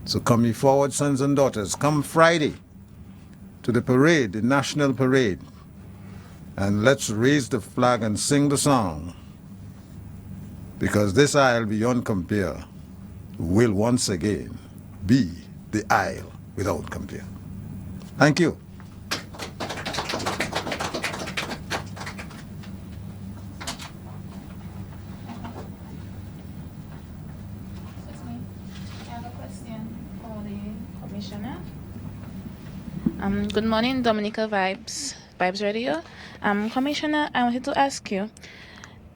So come ye forward, sons and daughters. Come Friday to the parade, the national parade. And let's raise the flag and sing the song. Because this isle beyond compare will once again be the isle without compare. Thank you. Commissioner. Good morning, Dominica Vibes Radio. Commissioner, I wanted to ask you,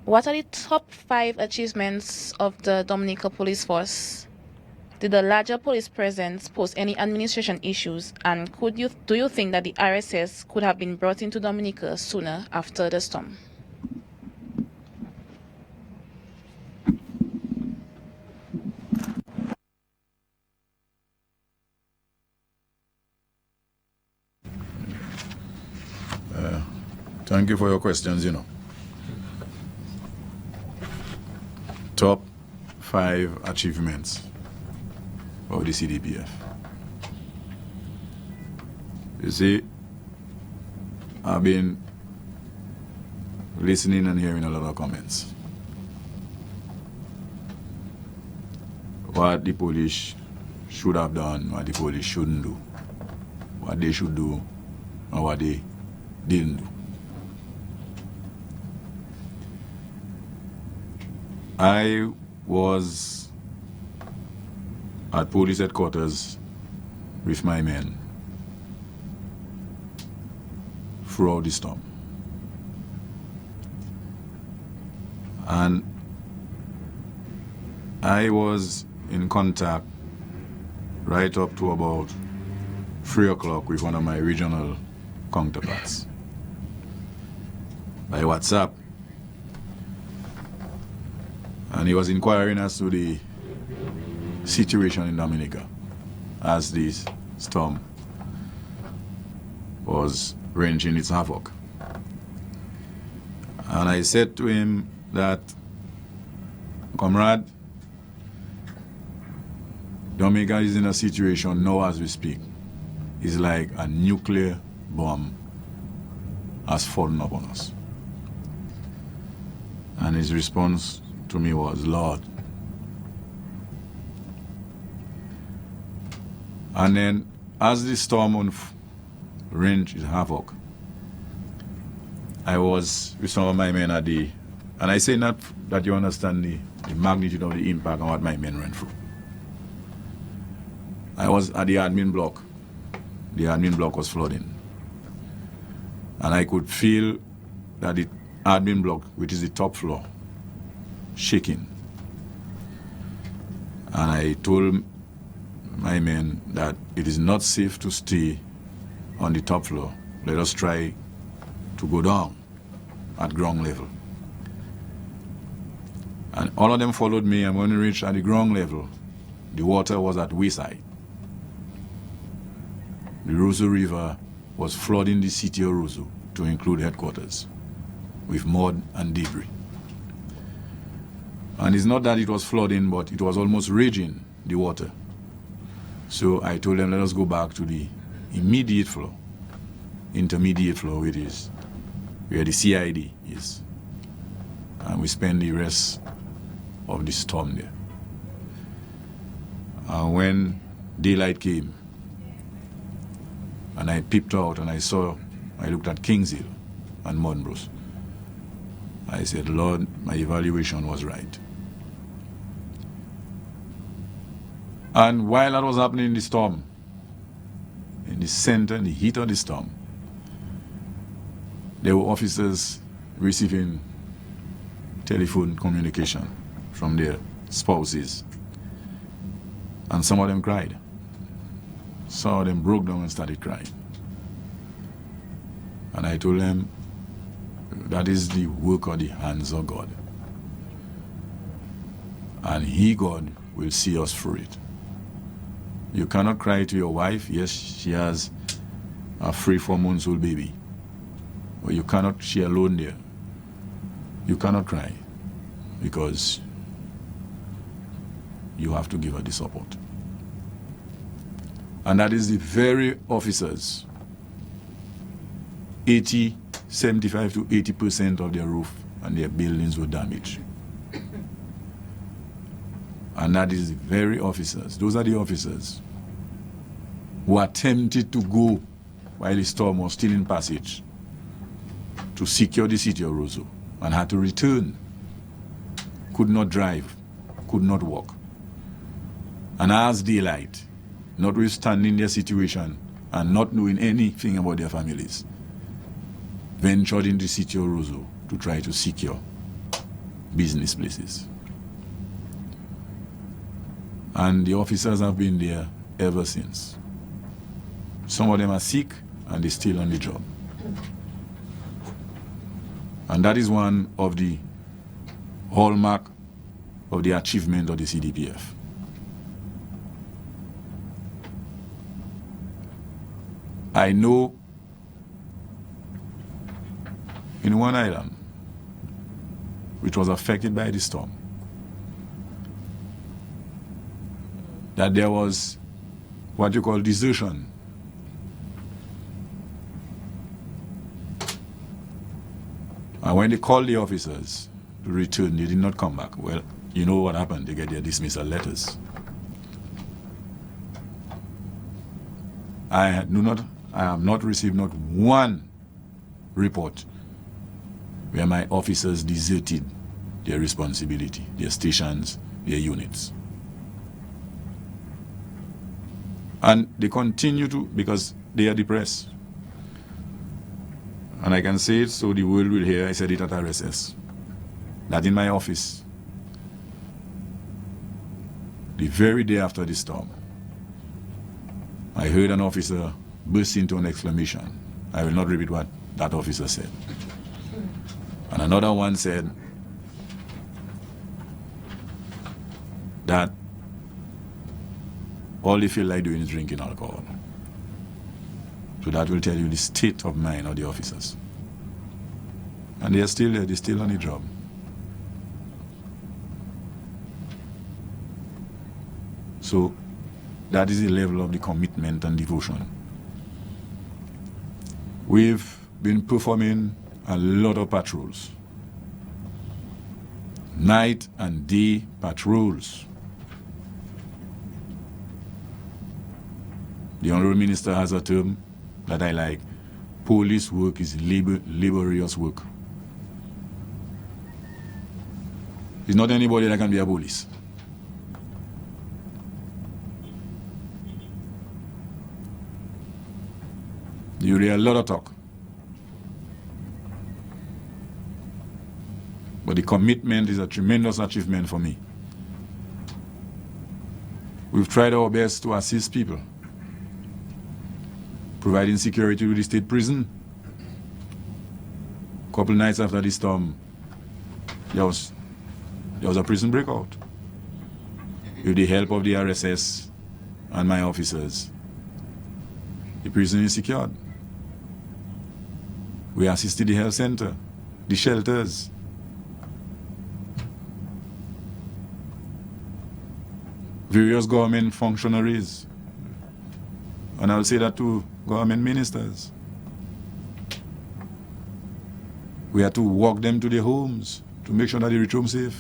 what are the top 5 achievements of the Dominica Police Force? Did the larger police presence pose any administration issues, and do you think that the RSS could have been brought into Dominica sooner after the storm? Thank you for your questions, Top 5 achievements of the CDPF. You see, I've been listening and hearing a lot of comments. What the police should have done, what the police shouldn't do, what they should do, and what they didn't do. I was at police headquarters with my men throughout the storm. And I was in contact right up to about 3 o'clock with one of my regional counterparts by WhatsApp. And he was inquiring as to the situation in Dominica as this storm was wreaking its havoc. And I said to him that, comrade, Dominica is in a situation now as we speak. It's like a nuclear bomb has fallen upon us. And his response to me was, Lord. And then as the storm wreaked its havoc, I was with some of my men at the, and I say not that you understand the magnitude of the impact on what my men went through. I was at the admin block. The admin block was flooding. And I could feel that the admin block, which is the top floor, shaking. And I told my men that it is not safe to stay on the top floor. Let us try to go down at ground level. And all of them followed me, and when we reached at the ground level, the water was at wayside. The Roseau River was flooding the city of Roseau, to include headquarters, with mud and debris. And it's not that it was flooding, but it was almost raging, the water. So I told them, let us go back to the immediate floor, intermediate floor, where the CID is. And we spend the rest of the storm there. And when daylight came, and I peeped out and I looked at Kings Hill and Monbrose, I said, Lord, my evaluation was right. And while that was happening in the storm, in the center, in the heat of the storm, there were officers receiving telephone communication from their spouses. And some of them cried. Some of them broke down and started crying. And I told them, that is the work of the hands of God. And He, God, will see us through it. You cannot cry to your wife. Yes, she has a 3-4 months old baby. But you cannot, she alone there. You cannot cry because you have to give her the support. And that is the very officers, 75 to 80% of their roof and their buildings were damaged. And that is the very officers, those are the officers who attempted to go while the storm was still in passage to secure the city of Roseau and had to return, could not drive, could not walk. And as daylight, notwithstanding their situation and not knowing anything about their families, ventured into the city of Roseau to try to secure business places. And the officers have been there ever since. Some of them are sick and they're still on the job. And that is one of the hallmark of the achievement of the CDPF. I know in one island which was affected by the storm that there was what you call desertion. And when they called the officers to return, they did not come back. Well, you know what happened. They get their dismissal letters. I have not received not one report where my officers deserted their responsibility, their stations, their units. And they continue to, because they are depressed. And I can say it so the world will hear. I said it at RSS. That in my office, the very day after the storm, I heard an officer burst into an exclamation. I will not repeat what that officer said. And another one said that all they feel like doing is drinking alcohol. So that will tell you the state of mind of the officers. And they are still there, they're still on the job. So that is the level of the commitment and devotion. We've been performing a lot of patrols. Night and day patrols. The Honorable Minister has a term that I like. Police work is laborious work. It's not anybody that can be a police. You hear a lot of talk. But the commitment is a tremendous achievement for me. We've tried our best to assist people, providing security with the state prison. A couple nights after the storm, there was a prison breakout. With the help of the RSS and my officers, the prison is secured. We assisted the health center, the shelters. Various government functionaries. And I'll say that to government ministers. We had to walk them to their homes to make sure that they reach home safe.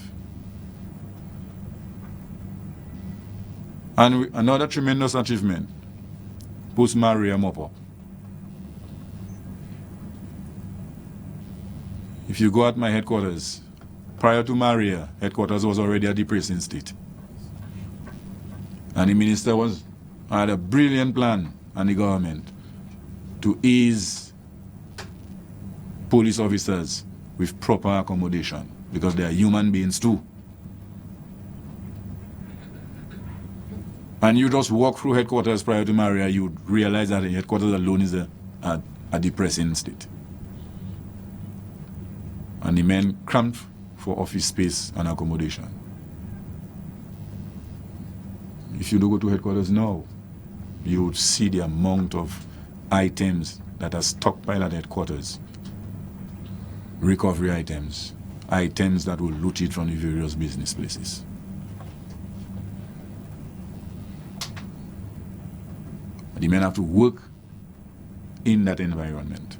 And another tremendous achievement, post Maria Mopo. If you go at my headquarters, prior to Maria, headquarters was already a depressing state. And the minister had a brilliant plan, and the government, to ease police officers with proper accommodation, because they are human beings too. And you just walk through headquarters prior to Maria, you realize that the headquarters alone is a depressing state. And the men cramped for office space and accommodation. If you do go to headquarters now, you would see the amount of items that are stockpiled at headquarters. Recovery items, items that will loot it from the various business places. The men have to work in that environment.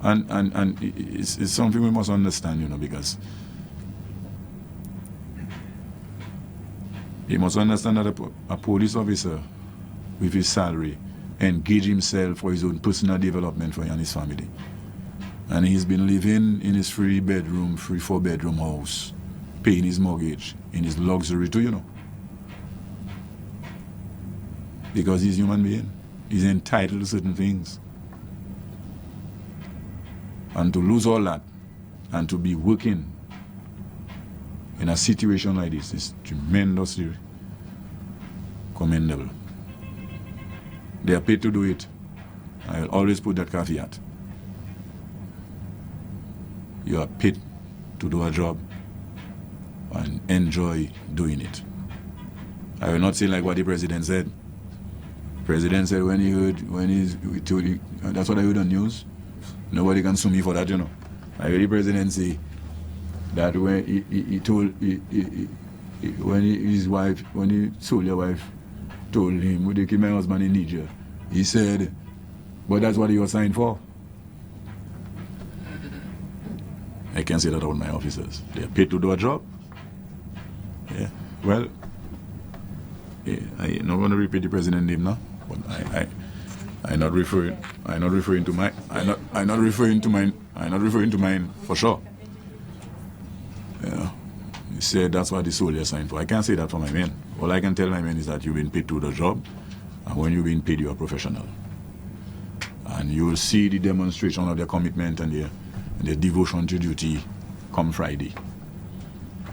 And it's something we must understand, because you must understand that a police officer with his salary engage himself for his own personal development for him and his family. And he's been living in his 4-bedroom house, paying his mortgage in his luxury too, because he's a human being. He's entitled to certain things. And to lose all that and to be working in a situation like this is tremendously commendable. They are paid to do it. I will always put that caveat. You are paid to do a job and enjoy doing it. I will not say like what the president said. The president said that's what I heard on news. Nobody can sue me for that, you know. I heard the president say that when his soldier wife told him, would you keep my husband in Niger? He said, but that's what he was signed for. I can't say that about my officers. They are paid to do a job. Yeah. Well, I'm not going to repeat the president's name now, but I'm not referring to mine for sure. Yeah. He said that's what the soldier signed for. I can't say that for my men. All I can tell my men is that you've been paid to do the job, and when you've been paid, you're a professional. And you will see the demonstration of their commitment and their devotion to duty come Friday.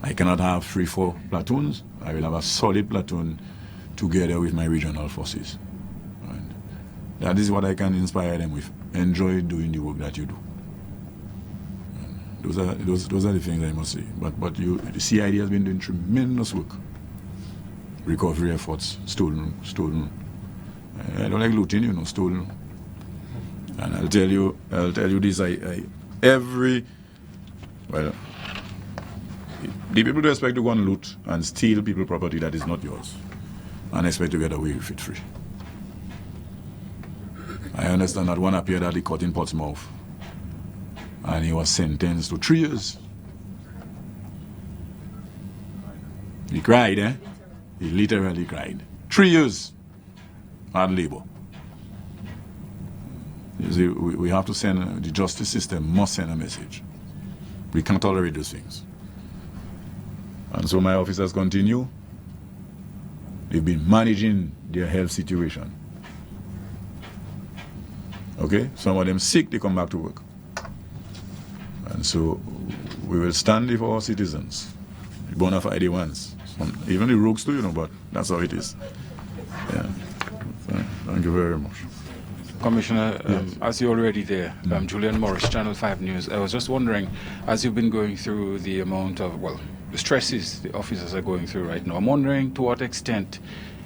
I cannot have 3-4 platoons. I will have a solid platoon together with my regional forces. And that is what I can inspire them with. Enjoy doing the work that you do. And those are the things I must say. But the CID has been doing tremendous work. Recovery efforts, stolen. I don't like looting, you know, stolen. And I'll tell you this, the people do expect to go and loot and steal people's property that is not yours and expect to get away with it free. I understand that one appeared at the court in Portsmouth and he was sentenced to 3 years. He cried, eh? He literally cried. 3 years hard labor. You see, we have to send, the justice system must send a message. We can't tolerate those things. And so my officers continue. They've been managing their health situation. Okay? Some of them sick, they come back to work. And so we will stand for our citizens, the bona fide ones. Even the rogues too, you know, but that's how it is. Yeah. Thank you very much. Commissioner, as you're already there, Julian Morris, Channel 5 News, I was just wondering, as you've been going through the amount of, the stresses the officers are going through right now, I'm wondering to what extent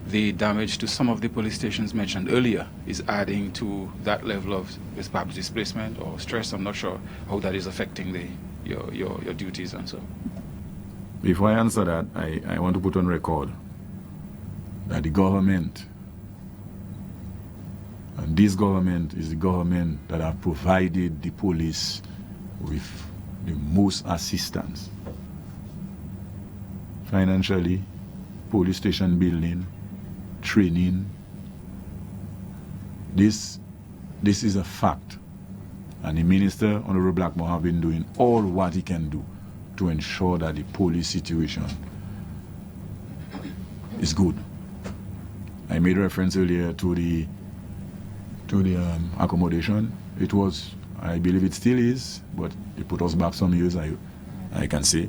the damage to some of the police stations mentioned earlier is adding to that level of perhaps displacement or stress. I'm not sure how that is affecting your duties and so. Before I answer that, I want to put on record that the government, and this government is the government that have provided the police with the most assistance. Financially, police station building, training. This is a fact. And the Minister, Honorable Blackmoore, have been doing all what he can do to ensure that the police situation is good. I made reference earlier to the accommodation. It was, I believe it still is, but it put us back some years, I can say.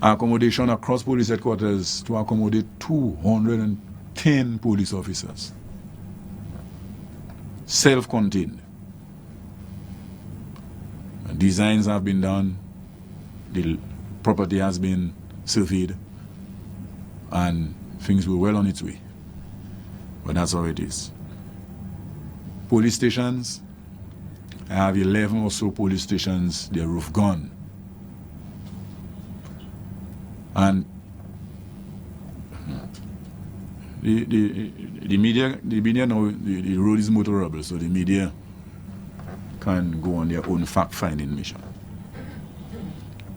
Accommodation across police headquarters to accommodate 210 police officers. Self-contained. Designs have been done, the property has been surveyed, and things were well on its way. But that's how it is. Police stations, I have 11 or so police stations, their roof gone. And the media now, the road is motorable, so the media can go on their own fact-finding mission.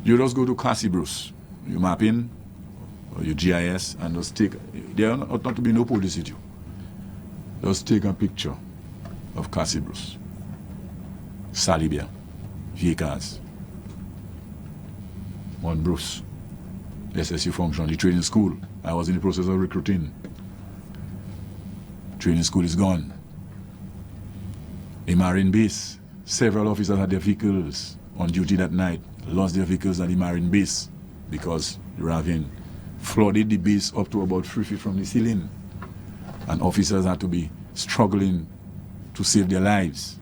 You just go to Casibros, you map in, or your GIS, and just take, there ought not to be no publicity. Just take a picture of Casibros, Salibia, Viecas, Mount Bruce, SSU function, the training school. I was in the process of recruiting Training school is gone. A Marine base, several officers had their vehicles on duty that night, lost their vehicles at the Marine base because the ravine flooded the base up to about 3 feet from the ceiling. And officers had to be struggling to save their lives.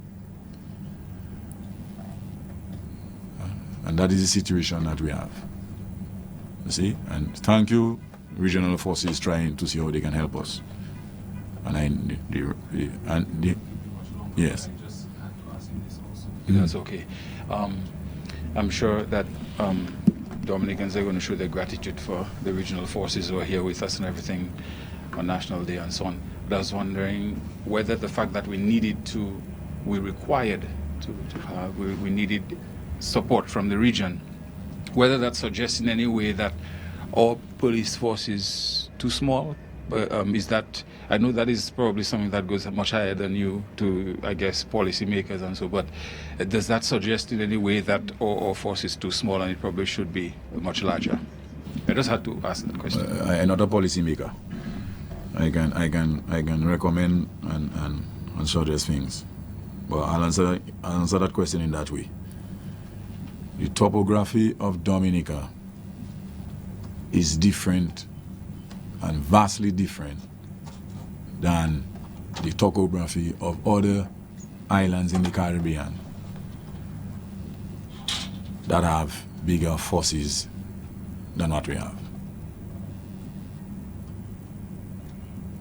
And that is the situation that we have. You see? And thank you, regional forces trying to see how they can help us. And yes. That's okay. I'm sure that Dominicans are going to show their gratitude for the regional forces who are here with us and everything on National Day and so on. But I was wondering whether the fact that we needed support from the region, whether that suggests in any way that our police force is too small. Is that, I know that is probably something that goes much higher than you to, I guess, policymakers and so, but does that suggest in any way that our force is too small and it probably should be much larger? I just had to ask that question. I'm not a policymaker. I can recommend and suggest things, but I'll answer that question in that way. The topography of Dominica is different and vastly different than the topography of other islands in the Caribbean that have bigger forces than what we have.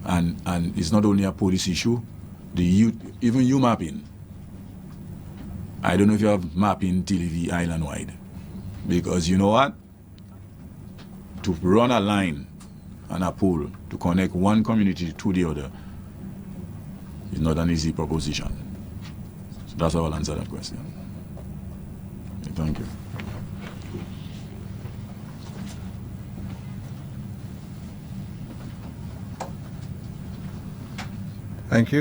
And it's not only a police issue, even you mapping. I don't know if you have mapping TV island-wide, because you know what? To run a line and a pole to connect one community to the other is not an easy proposition. So that's how I'll answer that question. Okay, thank you.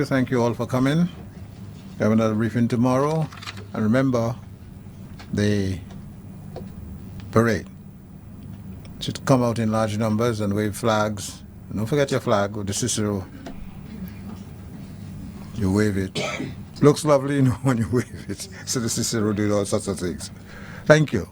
Thank you all for coming. We have another briefing tomorrow. And remember, the parade should come out in large numbers and wave flags. And don't forget your flag with the Cicero. You wave it. Looks lovely, when you wave it. So the Cicero did all sorts of things. Thank you.